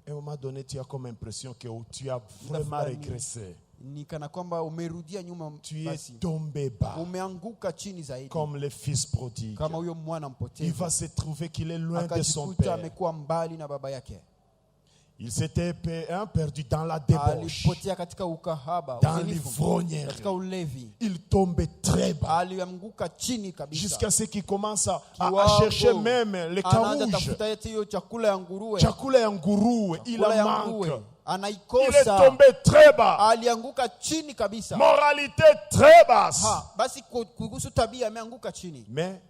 à un moment donné, tu as comme impression que tu as vraiment fulani. régressé. ni kana kwamba umerudia nyuma, Tu es basi tombé bas, umeanguka chini zaidi, comme le fils prodigue. kama huyo mwana Il mpotevu va se trouver qu'il est loin de son akajikuta père. amekuwa mbali na baba yake, Il s'était perdu dans la débauche, alipotea katika ukahaba, dans uzinifu, l'ivrognerie. katika ulevi, Il tombait très bas, alianguka chini kabisa, jusqu'à ce qu'il commence à Kiwango. chercher même les anaanza carouges. tafuta eti hiyo chakula ya nguruwe, Chakula ya nguruwe, il chakula en ya manque. nguruwe, Il est anaikosa, tombé très bas. alianguka chini kabisa. Moralité très basse. Basi kuhusu tabia ameanguka chini, Mais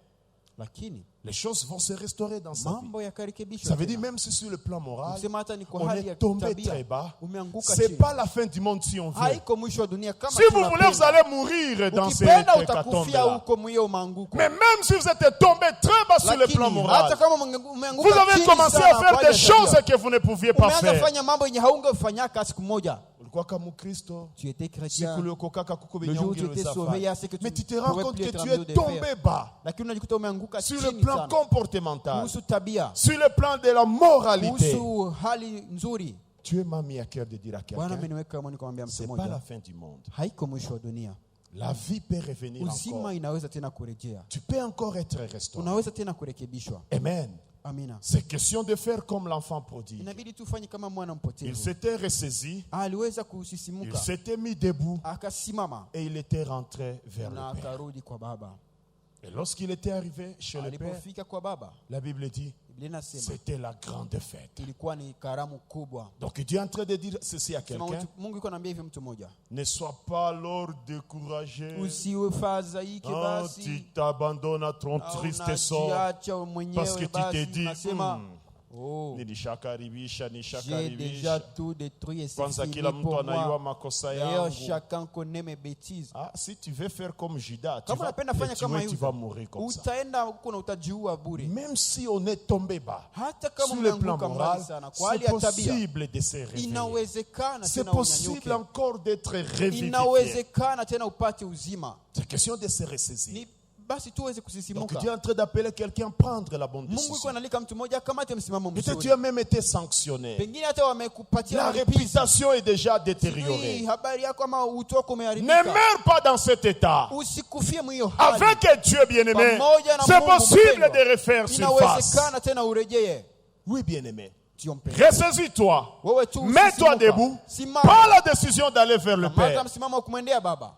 lakini les choses vont se restaurer dans sa vie. mambo yakarekebishwa. Ça veut dire tena. même si sur le plan moral, Ukisema hata ni kwa on hali est ya tombé tabia, très bas, umeanguka c'est chini. pas la fin du monde si on veut. Haiko mwisho wa dunia kama Si vous voulez, vous tunapenda. allez mourir dans ces Ukipenda hécatombes utakufia là. huko mwiyo maanguko. Mais même si vous êtes tombé très bas sur le Lakini plan hata moral, kama umeanguka vous avez chini commencé sana à kwa faire ajili des ya tabia, choses que vous ne pouviez pas umeanza faire. fanya mambo yenye haungefanyaka siku moja. Ulikuwa kama Mkristo, Tu étais siku chrétien, uliokoka kuko le jour où tu vinyonge étais sauvé, il y a ce que mais tu tu te rends pouvais compte plus que être tu en mesure es de tombé faire. bas Lakini unajikuta umeanguka sur le chini plan sana. comportemental, Kuhusu tabia, sur le plan de la moralité. kuhusu hali nzuri. Dieu m'a mis à cœur de dire à Bwana quelqu'un, ameniweka moyoni kumwambia mtu c'est pas mmoja, la fin du monde. haiko mwisho wa dunia. La vie peut revenir Uzima encore. inaweza tena kurejea, Tu peux encore être restauré. unaweza tena kurekebishwa. Amen. Amina. C'est question de faire comme l'enfant prodigue. Inabidi tufanye kama mwana Il mpotevu. s'était ressaisi, Aliweza il kusisimuka, s'était mis debout akasimama et il était rentré vers na le Père. akarudi kwa baba. Et lorsqu'il était arrivé chez le Père, Alipofika kwa baba, la Bible dit, Biblia inasema c'était la grande fête. ilikuwa ni karamu kubwa. Donc Dieu est en train de dire ceci à Sema quelqu'un, Mungu yuko anaambia hivi mtu mmoja, ne sois pas alors découragé. usiwe fadhaike Oh, basi, tu t'abandonnes à ton au triste sort unajiacha parce que mwenyewe tu te basi, dis, unasema oh, ni nishakaribisha, j'ai déjà nishakaribisha. tout détruit et c'est Kwanza fini kila mtu pour anajua moi. makosa D'ailleurs, yangu. chacun connaît mes bêtises. Ah, si tu veux faire comme Judas, tu Kama vas, unapenda fanya kama tu hiyo, vas mourir comme ça. utaenda huko na utajiua bure. Même si on est tombé bas, Hata kama sur le plan umeanguka moral, mbali sana kwa hali c'est ya tabia, possible de se réveiller. inawezekana C'est tena possible unyanyuke, encore d'être revivifié. inawezekana tena upate uzima. C'est question de se ressaisir. Ni basi tuweze Donc kusisimuka. Dieu est en train d'appeler quelqu'un à prendre la bonne Mungu yuko décision. analika mtu mmoja akamate msimamo Peut-être tu mzuri. as même été sanctionné. Pengine hata wamekupatia La malipizi. réputation est déjà Hii détériorée. habari yako ama utu wako Ne umeharibika. meurs pas dans cet état. Usikufie mwiyo hali. Avec Dieu bien-aimé, Pamoja na c'est Mungu possible mpendwa. de refaire surface. Inawezekana tena urejee. Oui, bien-aimé. Ndio mpendwa. Ressaisis-toi. Wewe tu Mets-toi usisimuka. debout. Simama. Prends la décision d'aller vers le Kamata Père. msimamo wa kumwendea baba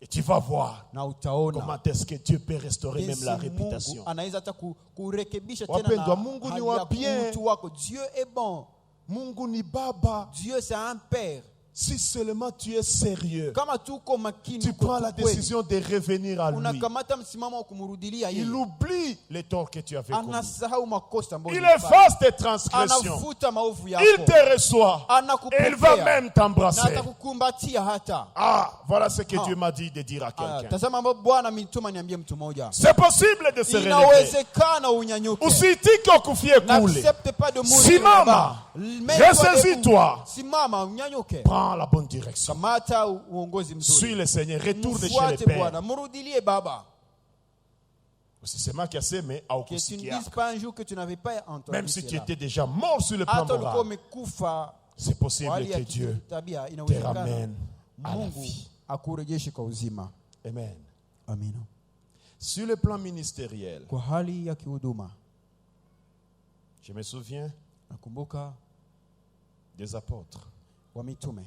Et tu vas voir na utaona comment est-ce que Dieu peut restaurer même jinsi la Mungu réputation. anaweza hata kurekebisha Wapendwa, tena Mungu ni hali wa ya bien. utu wako. Dieu est bon. Mungu ni Baba. Dieu c'est un père. Si seulement tu es sérieux, Kama tuko makini, tu uko prends tu la kweli, décision de revenir à lui. unakamata msimamo wa kumrudilia Il yeye, oublie les torts que tu avais commis. anasahau makosa ambayo Il ulifanya. efface tes transgressions. Anafuta maovu Il yako, te reçoit. Et anakupokea il va même na t'embrasser. atakukumbatia hata. Ah, voilà ce que Ah. Dieu m'a dit de dire à Ah, quelqu'un. tazama ambapo Bwana ametuma niambie mtu mmoja, C'est possible de se relever. inawezekana unyanyuke. Usitike kufie kule. N'accepte pas de mourir Simama. là-bas. Mets-toi Ressaisis-toi. debout. Simama, unyanyuke. Prends la bonne direction. Kamata uongozi Suis mzuri. le Seigneur. Retourne chez le Mfuate Père. Bwana, mrudilie baba. C'est moi qui a fait, mais au Que tu ne psychiatre. dises pas un jour que tu n'avais pas entendu Même si tu cela. étais déjà mort sur le plan Hata ulikuwa moral, umekufa c'est kwa possible hali que ya Dieu tabia, te inawezekana ramène à la Mungu vie. akurejeshe kwa uzima. Amen. Amina. Sur le plan ministériel, Kwa hali ya kihuduma, je me souviens nakumbuka des apôtres. wa mitume.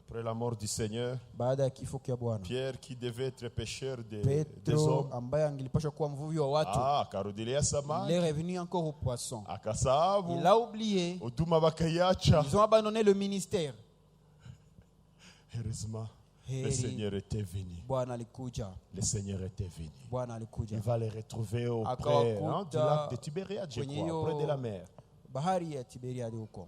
Après la mort du Seigneur, baada ya kifo kia Bwana, Pierre qui devait être pêcheur des Petro hommes, ambaye angilipaswa kuwa mvuvi wa watu, akarudilia il samaki, est revenu encore au poisson. akasahabu, Il a oublié. huduma bakaiacha. Ils ont abandonné le ministère. Heureusement, le Heri Seigneur était venu. Bwana alikuja. Le Seigneur était venu. Bwana alikuja. Il va les retrouver auprès Akawakuta du lac de Tibériade, je kwenye crois, hiyo près de la mer. bahari ya Tiberiade huko.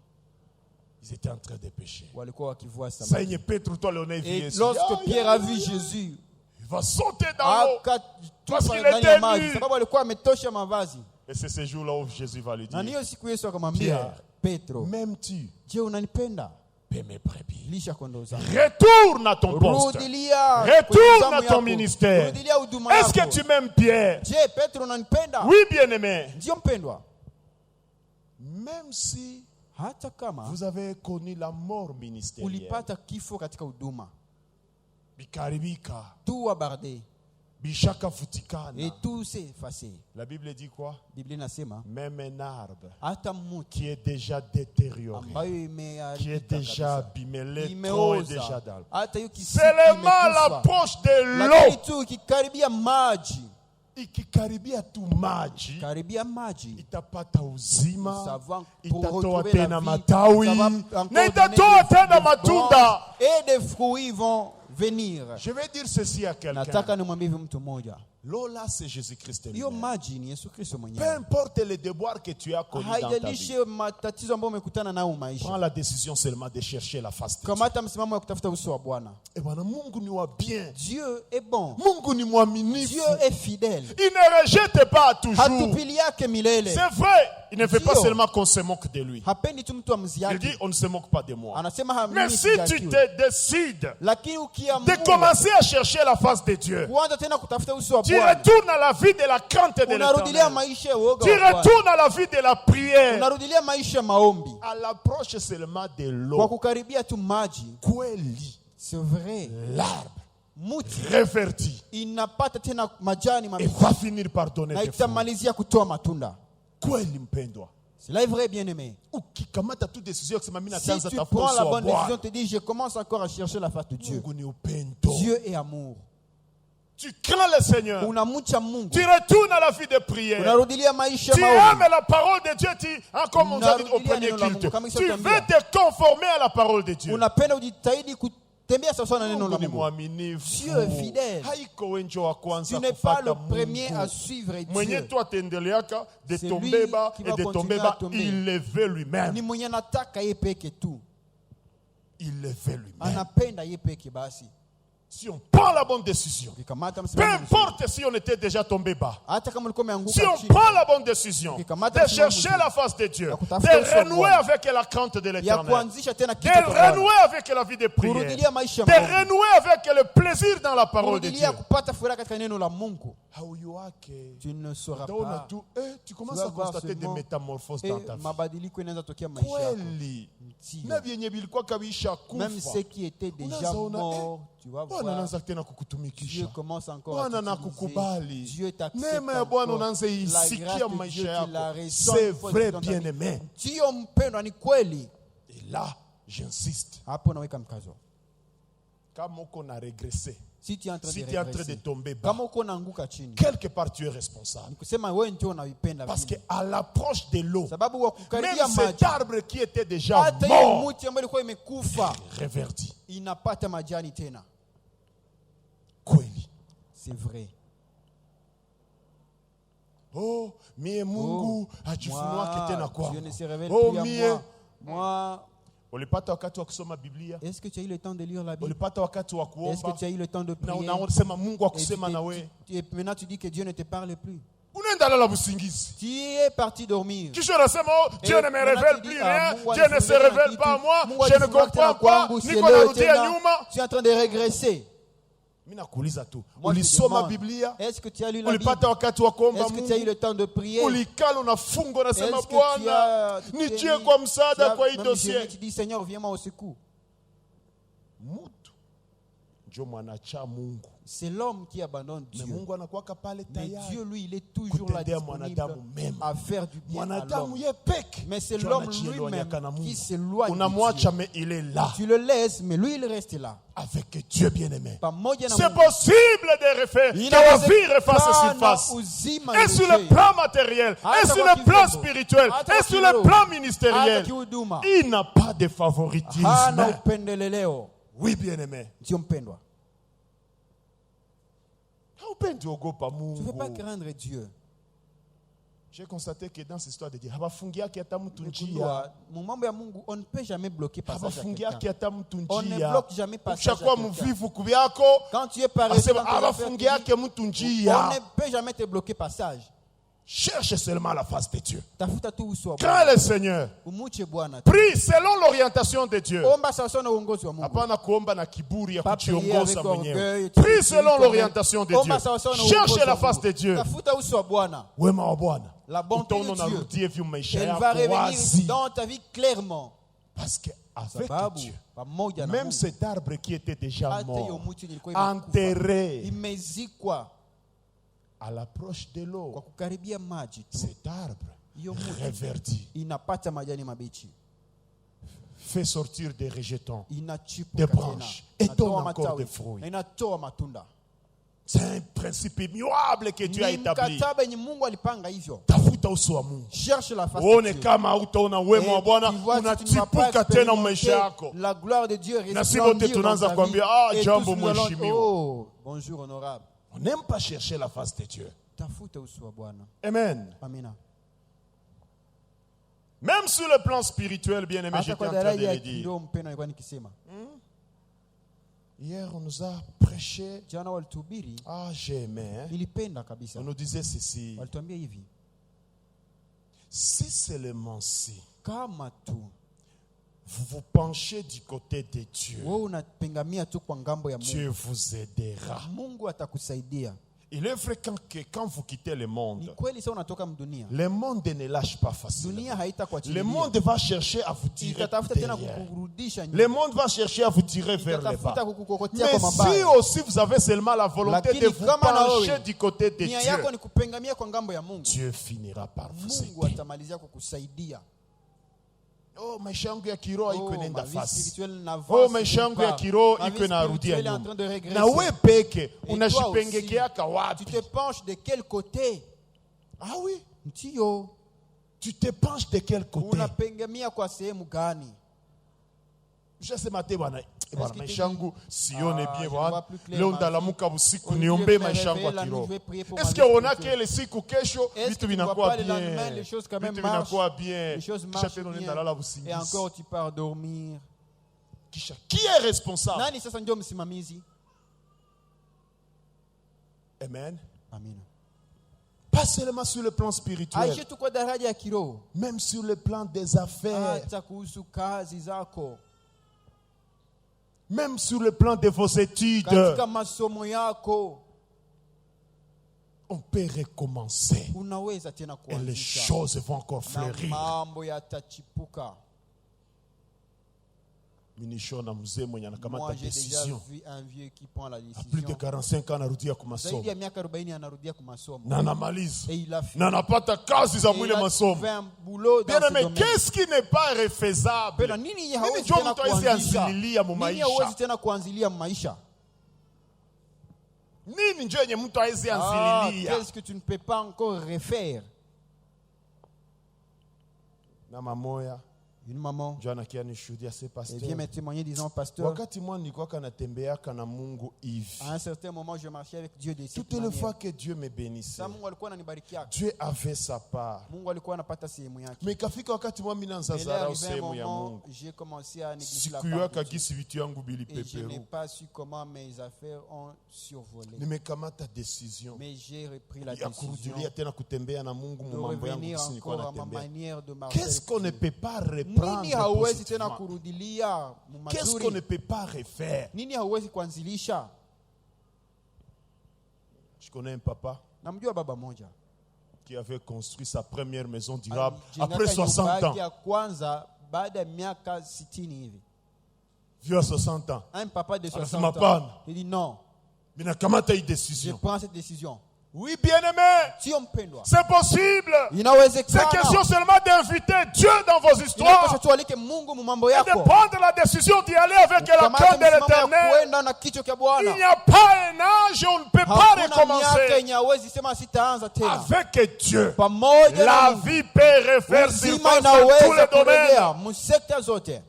Ils étaient en train de pêcher. Walikuwa wakivua Ça samaki. y est, Pétre, toi, le nez Et vieux. lorsque Pierre a vu Jésus, Il va sauter dans l'eau. Parce akatupa qu'il ndani était ya maji nu. sababu alikuwa ametosha mavazi. Et c'est ce jour-là où Jésus va lui Na dire, niyo siku Yesu akamwambia Pierre, Petro, m'aimes-tu? je unanipenda? Paie mes brebis. Lisha kondoo zangu. Retourne à ton poste. Rudilia Retourne kwenye à zamu ton yako. ministère. Rudilia huduma Est-ce que yako. tu m'aimes, Pierre? Je, Petro unanipenda? Oui, bien-aimé. Ndio mpendwa. Même si Hata kama vous avez connu la mort ministérielle, ulipata kifo katika huduma, bikaribika, tout abordé bishaka futikana. et tout s'est effacé. La Bible dit quoi? Biblia inasema Même un arbre hata mti qui est déjà détérioré, ambayo qui est imeharibika déjà kabisa, abîmé, le tronc est imeoza, déjà dans. hata hiyo kisiki Seulement imekufa. l'approche de Lakini l'eau, tu ikikaribia maji, ikikaribia tu maji, karibia maji, itapata uzima, ça va itatoa retrouver tena la vie, matawi, ça va encore na donner itatoa des tena fruits matunda. bons, et des fruits vont venir. Je vais dire ceci à quelqu'un. Nataka nimwambie hivi mtu mmoja, L'eau là, c'est Jésus-Christ hiyo lui-même. maji ni Yesu Kristo Peu mwenyewe. importe les déboires que tu as connus dans ta vie, Haijalishi matatizo ambayo umekutana nayo prends maisha, la décision seulement de chercher la face de Dieu. kamata msimamo wa kutafuta uso wa Bwana. Et voilà, Mungu ni wa bien. Dieu est bon, Mungu ni mwaminifu. Dieu est fidèle, Il ne rejette pas toujours. hatupili yake milele. C'est vrai, il ne veut pas Dieu. seulement qu'on se moque de lui. Hapendi tu mtu Il dit, amziaki, on ne se moque pas de moi. anasema Mais hamimi si tu sijakiwe. te décides Lakini de ukiamua commencer à chercher la face de Dieu, kuanza tena kutafuta uso wa tu Bwana, retournes à la vie de la crainte de unarudilia l'Éternel. maisha ya uoga Tu wa Bwana, retournes à la vie de la prière. unarudilia maisha ya maombi. À l'approche seulement de Kwa l'eau, kukaribia tu maji, kweli, c'est vrai, l'arbre mti reverti inapata tena majani et mabichi va finir par donner na des fruits. itamalizia kutoa matunda. Kweli mpendwa, Cela est vrai, bien-aimé. ukikamata tu décision kusema mimi Si nataanza tu tafuta prends la uso wa bonne décision, Bwana, te dis, je commence encore à chercher la face de Dieu. Mungu ni upendo. Dieu est amour. Tu crains le Seigneur. Unamcha Mungu, Tu retournes à la vie de prière. unarudilia maisha Tu ya aimes maombi, la parole de Dieu. Comme on a dit au premier culte, tu veux te conformer à la parole de Dieu. unapenda ujitahidi kutembea sawasawa na neno Mungu la ni Mungu. mwaminifu. Dieu est fidèle. Haiko wenjo wa Tu kwanza n'es pas le kupata premier à Mungu. suivre Mwenye Dieu. tu atendeleaka de C'est tomber lui bas qui et va de continuer tomber à bas, tomber. il le veut lui-même. Ni mwenye anataka yeye peke tu, Il le veut lui-même. anapenda yeye peke. Basi Si on prend la bonne décision, ukikamata peu msimamo mzuri, importe si on était déjà tombé bas, hata kama ulikuwa si umeanguka on chini, prend la bonne décision Ukikamata de msimamo chercher mzuri, la face de Dieu, ya kutafuta uso wa de renouer Bwana, avec la crainte de ya l'Éternel, kuanzisha tena de kitu kwa Bwana, renouer avec la vie de prière, kurudilia maisha ya de maombi, renouer avec le plaisir dans la parole de Dieu. kurudilia kupata furaha katika neno la Mungu, Hauyuake. tu ne sauras Utaona pas. tu, tu commences Tu vas à voir constater des seulement, métamorphoses Et dans ta vie. mabadiliko inaweza tokea maisha yako. Kweli. Ndio. Na vyenye vilikuwa kabisha Même kufa. ceux qui étaient déjà Unaanza ona, morts, tu vas Bwana voir, anaanza tena Dieu kukutumikisha. commence encore Bwana à nakukubali. t'utiliser. Dieu t'accepte Neema ya Bwana encore. unaanza La grâce isikia de Dieu, maisha tu la yako. ressens C'est une fois vrai, dans ta vie. bien-aimé. Ndio mpendwa, ni kweli. Et là, j'insiste. Hapo naweka mkazo. Kama uko na regressé, Si tu es en train si de tu es en train de regresser, tomber bas, kama uko naanguka chini, quelque part tu es responsable. ni kusema wewe ndio unaipenda Parce vile. qu'à l'approche de l'eau, Sababu wa même kukaribia cet maji, arbre qui était déjà hata hiyo mort, mti ambayo ilikuwa imekufa reverti. inapata majani tena. Kweli. C'est vrai. Oh, mie Mungu hajifunuake tena Moi, Dieu ne kwangu. se révèle Oh, plus à mie. moi. Ulipata wakati wa kusoma Biblia? Est-ce que tu as eu le temps de lire la Bible? Ulipata wakati wa Est-ce que kuomba? tu as eu le temps de Na prier? unasema Mungu Et tu akusema na we. et maintenant tu dis que Dieu ne te parle plus. Unaenda lala busingizi. Tu es parti dormir. Kisha unasema oh, Dieu ne me maintenant révèle tu dis, plus ah, rien, Mungu Dieu ne se anifunulia révèle kitu, pas à moi, Mungu je ne anifunulia comprends tena pas, kwangu, niko sielewi narudia tena. nyuma. Tu es en train de régresser. Mimi nakuuliza tu, Moi, je te ulisoma demande, Biblia? est-ce que tu as lu la Bible? Ulipata wakati wa kuomba Est-ce que tu as eu Mungu? le temps de prier? Ulikala unafunga unasema Est-ce que tu Bwana, as nijie kwa msaada kwa hii dossier. Tu dis Seigneur, viens-moi au secours. Mutu njo mwanacha Mungu. C'est l'homme qui abandonne Mais Dieu. Mungu anakuwaka pale Mais tayari Dieu, lui, il est toujours là kutendea disponible mwanadamu mema. à faire du bien à Mwanadamu l'homme. ye peke Mais c'est njo l'homme anajielewanyaka na lui-même qui Mungu. s'éloigne de Unamwacha Dieu. mais il est là Tu le laisses, mais lui, il reste là. avec Dieu bien-aimé. Pamoja na C'est Mungu. possible de refaire que la vie refasse surface. Uzima Et sur le plan matériel, et sur le plan spirituel, et sur le plan ministériel, huduma. il n'a pas de favoritisme. Hana upendeleo. Oui, bien-aimé. Ndio mpendwa. Haupendi ogopa Tu ne veux pas Mungu. craindre Dieu. J'ai constaté que dans cette histoire de Dieu, habafungiaki hata mtu njia. Gundua, mu mambo ya Mungu, on ne peut jamais bloquer passage à Habafungiaki quelqu'un. hata mtu On ne njia. bloque jamais passage à Ukishakuwa quelqu'un. mvivu kubyako, Quand tu es paresseux, asema dans tes affaires habafungiaki mtu publiques, on njia. ne peut jamais te bloquer passage. Cherche seulement la face de Dieu. Tafuta tu uso wa Crains Bwana. le Seigneur. Umuche Bwana. Prie selon l'orientation de Dieu. Omba sawa na uongozi wa Mungu. Hapana kuomba na kiburi ya Pas prier kujiongoza avec mwenyewe. orgueil, Prie tu selon pries l'orientation de Omba Dieu. sawa na Cherche uongozi la wa face Mungu. de Dieu. Tafuta uso wa Bwana. Wema wa Bwana. La bonté Utaona de Dieu. unarudie vyo maisha Elle va yako revenir wazi. dans ta vie clairement. Parce que avec Sababu Dieu, pamoja na même Mungu, cet arbre qui était déjà hata hiyo mort, mti ilikuwa imekufa, enterré imezikwa à l'approche de kwa l'eau, kukaribia maji tu, cet arbre hiyo mti réverdi inapata majani mabichi, fait sortir des rejetons, inachipuka des tena, branches, et inatoa donne encore matawi, des fruits. na inatoa matunda. C'est un principe immuable que Dieu a Ni établi. mkataba yenye Mungu alipanga hivyo. Tafuta uso wa Mungu. Cherche la face de Uone Dieu. kama hautaona wema wa Bwana, Et tu vois, si tu ne vas pas unachipuka tena maisha expérimenter yako. la gloire de Dieu Na si wote resplendir dans tunaanza ta kuambia, vie. ah, Et jambo tous nous allons, mheshimiwa. oh, bonjour honorable. On n'aime pas chercher la face de Dieu. Tafuta uso wa Bwana. Amen. Amina. Même sur le plan spirituel, bien-aimé, Hata j'étais kwa en train de daraja ya le dire. kiroho mpendwa, nilikuwa nikisema Hier, on nous a prêché. jana walituhubiri, Ah, j'ai aimé. Hein? nilipenda kabisa. On nous disait ceci. Walituambia hivi, Si seulement si kama tu vous vous penchez du côté de Dieu, wewe unapengamia tu kwa ngambo ya Mungu, Dieu vous aidera. Mungu atakusaidia. Il est fréquent que quand vous quittez le Ni monde, kweli sasa unatoka mdunia, le monde ne lâche pas facilement. dunia haitakuachilia. Le monde va chercher à vous tirer Itatafuta tena derrière. kukurudisha Le nyuma. monde va chercher à vous tirer vers le bas. Itatafuta kukukokotea Mais kwa si mabaya. aussi vous avez seulement la volonté Lakini de vous kama na pencher wewe, du côté de nia Dieu, yako ni kupengamia kwa ngambo ya Mungu, Dieu finira par vous Mungu aider. atamalizia kukusaidia. Oh, maisha yangu ya kiroho iko Oh, inaenda ma vie fasi. spirituelle Oh, n'avance maisha yangu ya pas. kiroho Ma iko vie inarudia spirituelle est en train de nyuma. régresser. Na we peke Et toi unajipengekeaka aussi, wapi? tu te penches de quel côté? Ah oui, Ndio, tu te penches de quel côté? unapengamia kwa sehemu gani? Ushasema te bwana, bwana que maisha yangu sione Ah, bien je bwana. vois plus clair Leo ma ndalamuka usiku Au niombe lieu de me maisha yangu réveiller ya la nuit, kiroho. je vais prier pour Est-ce ma que vie unaona spirituelle. ile siku kesho Est-ce vitu que tu vois vinakuwa pas le lendemain, bien? les choses quand même Vitu marchent? vinakuwa bien. Les choses Kisha marchent tena bien. unaenda lala Et usingizi. encore tu pars dormir. Kisha qui est responsable? Nani sasa ndio msimamizi? Amen. Amina. Pas seulement sur le plan spirituel, Aishi tu kwa daraja ya kiroho, même sur le plan des affaires, hata kuhusu kazi zako, même sur le plan de vos études. katika masomo yako, On peut recommencer unaweza tena et les kuanzisha choses vont encore na fleurir. mambo yatachipuka. Minishona mzee mwenye anakamata Moi j'ai déjà décision. vu un vieux qui prend la À plus de décision. 45 ans anarudia kwa masomo. Zaidi ya miaka 40 anarudia kwa masomo. Na anamaliza. Et il a fait. Na anapata kazi za Et mwile il a masomo. trouvé un boulot dans Bien ce aimé, domaine. qu'est-ce qui n'est pas refaisable? Pena nini Nini hawezi ndio tena mtu hawezi kuanzisha? anzililia mu Nini hawezi maisha? tena kuanzilia maisha? Nini ndio yenye mtu hawezi Ah, anzililia? qu'est-ce que tu ne peux pas encore refaire? Na mamoya Une maman, ndio anakia nishuhudia se elle pasteur. vient me témoigner disant, pasteur, Wakati mwana nilikuwa natembeaka na Mungu hivi. à un certain moment, je marchais avec Dieu de cette Toutes les manière. fois que Dieu me bénissait, Sasa Mungu alikuwa ananibarikia. Dieu avait sa part. Mungu alikuwa anapata sehemu yake. Mais kafika wakati mwa mimi naanza Mais là, zarau arrivé un sehemu ya moment, Mungu. j'ai commencé à négliger la Sikuyaka part de Dieu. gisi vitu yangu Et je n'ai bilipeperu. pas su comment mes affaires ont survolé. Nimekamata decision Mais j'ai repris la ya décision kurudilia tena kutembea na Mungu de mu mambo yangu revenir gisi nilikuwa encore à ma natembea. manière de marcher. Qu'est-ce avec qu'on ne Dieu. peut pas Nini reprendre hauwezi tena positivement? kurudilia mu Qu'est-ce qu'on ne mazuri? peut pas refaire? Nini hauwezi kuanzilisha? Je connais un papa Namjua baba moja qui avait construit sa première maison durable alijengaka après 60 nyumba ans. yake ya kwanza baada ya miaka 60 hivi. Vieux à 60 ans. Un papa de 60 ma panne. ans. Il dit non, Mais comment tu as eu je décision? prends cette décision. Oui, bien-aimé. Si mpendwa, C'est possible. C'est inawezekana. question seulement d'inviter Dieu dans vos histoires. Inatosha tualike Mungu mu mambo Et de yako. prendre la décision d'y aller avec la Kamata crainte de msimamo ya l'éternel. kuenda na kichwa cha Il Bwana. n'y a pas un âge où on ne peut pas Hakuna miaka recommencer. yenye hawezi sema sitaanza tena. Avec Dieu, Pamoja la na Mungu, vie peut refaire uzima surface dans tous inaweza les domaines. kurejea mu sekta zote.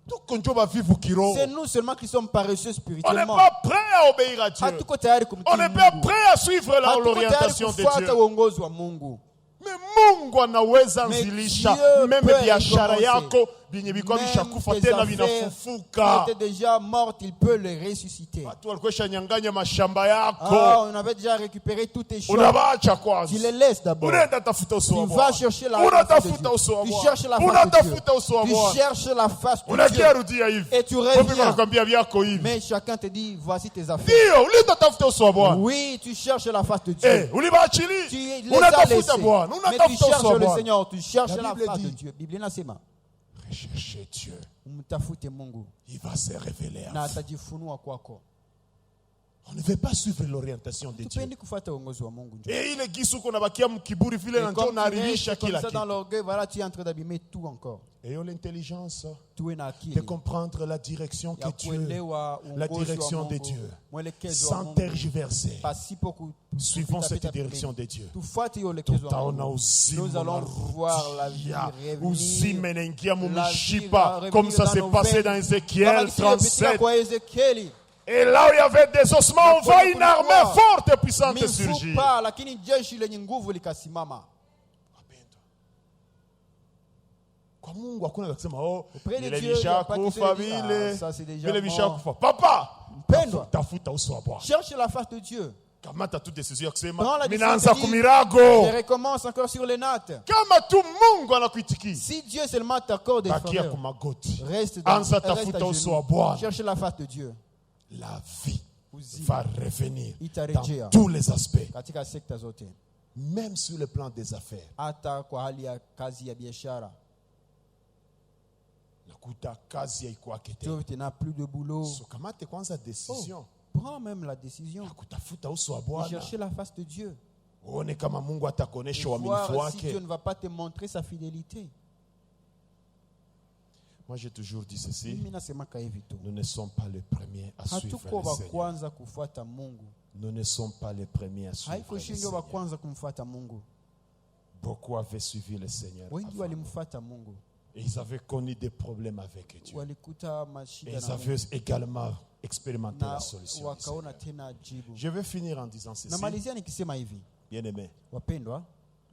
Tout qu'on va vivre kiroho. C'est nous seulement qui sommes paresseux On n'est spirituellement. pas prêt à obéir à Dieu. Hatuko tayari kumtii On n'est pas Mungu. prêt à suivre Hatuko tayari l'orientation de kufuata Dieu. uongozi wa Mungu. Mais Mungu anaweza Mais nzilisha Dieu meme peut biashara recommencer. yako binye bikuwa bishakufa Même tena tes affaires vinafufuka. qui étaient déjà mortes, il peut les ressusciter. Watu walikuwa shanyanganya mashamba Ah, yako. on avait déjà récupéré toutes tes choses. Unabaacha Tu kwanza. les laisses d'abord. Unaenda tafuta uso wa Tu vas Bwana. chercher la face de Unatafuta Dieu. uso wa Tu Bwana. cherches la face de Unatafuta uso wa Dieu. Tu Bwana. cherches la face de Dieu. Unakia rudia hivi. Et tu Wapi reviens. wanakwambia vyako hivi. Mais chacun te dit, voici tes affaires. Ndio, ulitafuta uso wa Bwana. Oui, tu cherches la face de Dieu. Eh, ulibaachili. Tu les as Unatafuta laissés. Bwana. Mais tu Unatafuta uso cherches wa le Bwana. Seigneur. Tu cherches La la Bible face de dit. Dieu. Biblia inasema, Recherchez Dieu. umtafute Mungu Il va se révéler na à vous. atajifunua kwako. On ne veut pas suivre l'orientation de Dieu. Tupendi kufuata uongozi wa Mungu. Et ile kisu kuna bakia mkiburi vile na Et njoo comme tu unaharibisha restes comme kila ça dans kitu. l'orgueil, voilà, tu es en train d'abîmer tout encore. Ayons l'intelligence Tuwe na de akili comprendre la direction ya que Dieu, kuelewa la uongozi wa direction de Mungu, Dieu, mwelekezo wa sans Mungu, tergiverser. pasipo Suivons cette kupita direction pembeni. de Dieu. Tufuate hiyo uelekezo wa Tutaona Mungu. uzima Nous allons voir la vie unarudia. revenir. Uzima inaingia mu La vie mishipa revenir comme ça dans s'est nos passé veines. dans Kama Ézéchiel ilivyopitika 37. kwa Ezekieli. Et là où il y avait des ossements, on voit une armée forte et puissante surgir. Mifupa, lakini jeshi lenye nguvu likasimama. Kwa Mungu hakuna kusema oh Auprès de vile Dieu, il y a pas qui se vishakufa dit, vile ah, ça, c'est déjà vile mort. vishakufa. Papa, Mpendwa, tafuta uso wa Bwana. cherche la face de Dieu. Kamata tu décision ya Prends kusema la minaanza décision de dire, kumirago. je recommence encore sur les nattes. Kama tu Mungu anakuitikia, Si Dieu seulement t'accorde des bakia faveurs, kumagoti. reste Anza reste à tafuta genoux. uso wa Bwana. Cherche la face de Dieu. La vie Uzima va revenir itarejea dans tous les aspects, katika sekta zote, même sur le plan des affaires. hata kwa hali ya kazi ya biashara. Nakuta kazi haikwake Tu tena. n'as plus de boulot. So kamate kwanza decision. Prends même la décision Ya kutafuta uso wa de Bwana. chercher la face de Dieu. Uone kama Mungu atakuonesha Et uaminifu voir si wake. Dieu ne va pas te montrer sa fidélité. Moi j'ai toujours dit ceci. Mimi nasemaka hivi tu, Nous ne sommes pas les premiers à suivre hatuko le wa Seigneur. kwanza kufuata Mungu. Nous ne sommes pas les premiers à suivre Haiko le shingo wa Seigneur. kwanza kumfuata Mungu. Beaucoup avaient suivi le Seigneur Wengi avant. walimfuata Mungu, Et ils avaient connu des problèmes avec Dieu. walikuta Et mashida ils na avaient Mungu, également expérimenté na la solution du wakaona Seigneur. tena jibu. Je vais finir en disant ceci. Namalizia nikisema hivi, Bien-aimé, wapendwa,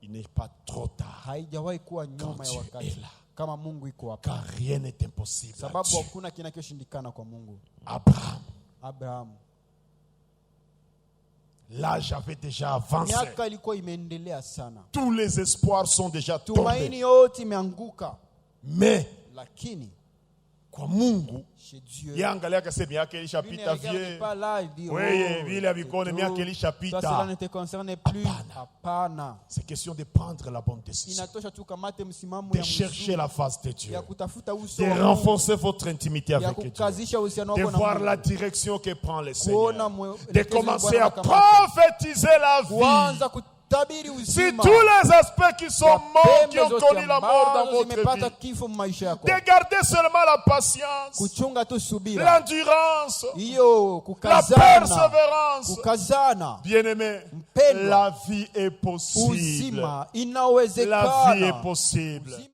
il n'est pas trop tard. haijawahi kuwa nyuma Quand ya Dieu wakati est là. kama Mungu iko hapa, Car rien n'est impossible à sababu Dieu. hakuna kinachoshindikana kwa Mungu. Abraham, Abrahamu, l'âge avait déjà avancé. miaka ilikuwa imeendelea sana, Tous les espoirs sont déjà tumaini tombés. yote imeanguka, Mais lakini kwa Mungu, chez Dieu, yeye angalia akasema miaka lui ne ilishapita regarde vie. pas là, il dit, Weye, oh, vile avikone c'est miaka tout. ilishapita. Toi, cela ne te concerne plus. Hapana. Hapana. C'est question de prendre la bonne décision. Inatosha tu kamate msimamo De ya chercher mzuri, la face de Dieu. ya kutafuta uso De wa Mungu, renforcer votre intimité ya avec Dieu. kukazisha uhusiano De wako na voir la Mungu, direction que prend le kuona Seigneur. De mwelekezo commencer Bwana à anakamata. prophétiser la vie. Kuanza kutabiri Si uzima tous les aspects qui sont kwa morts, qui pembe ont zote connu la mort dans ambazo votre zimepata vie, kifo maisha yako, de garder seulement la patience, kuchunga tu subira l'endurance, hiyo, la kukazana, persévérance. kukazana. Bien-aimé, Mpendwa, la vie est possible. Uzima La vie inawezekana. est possible. Uzima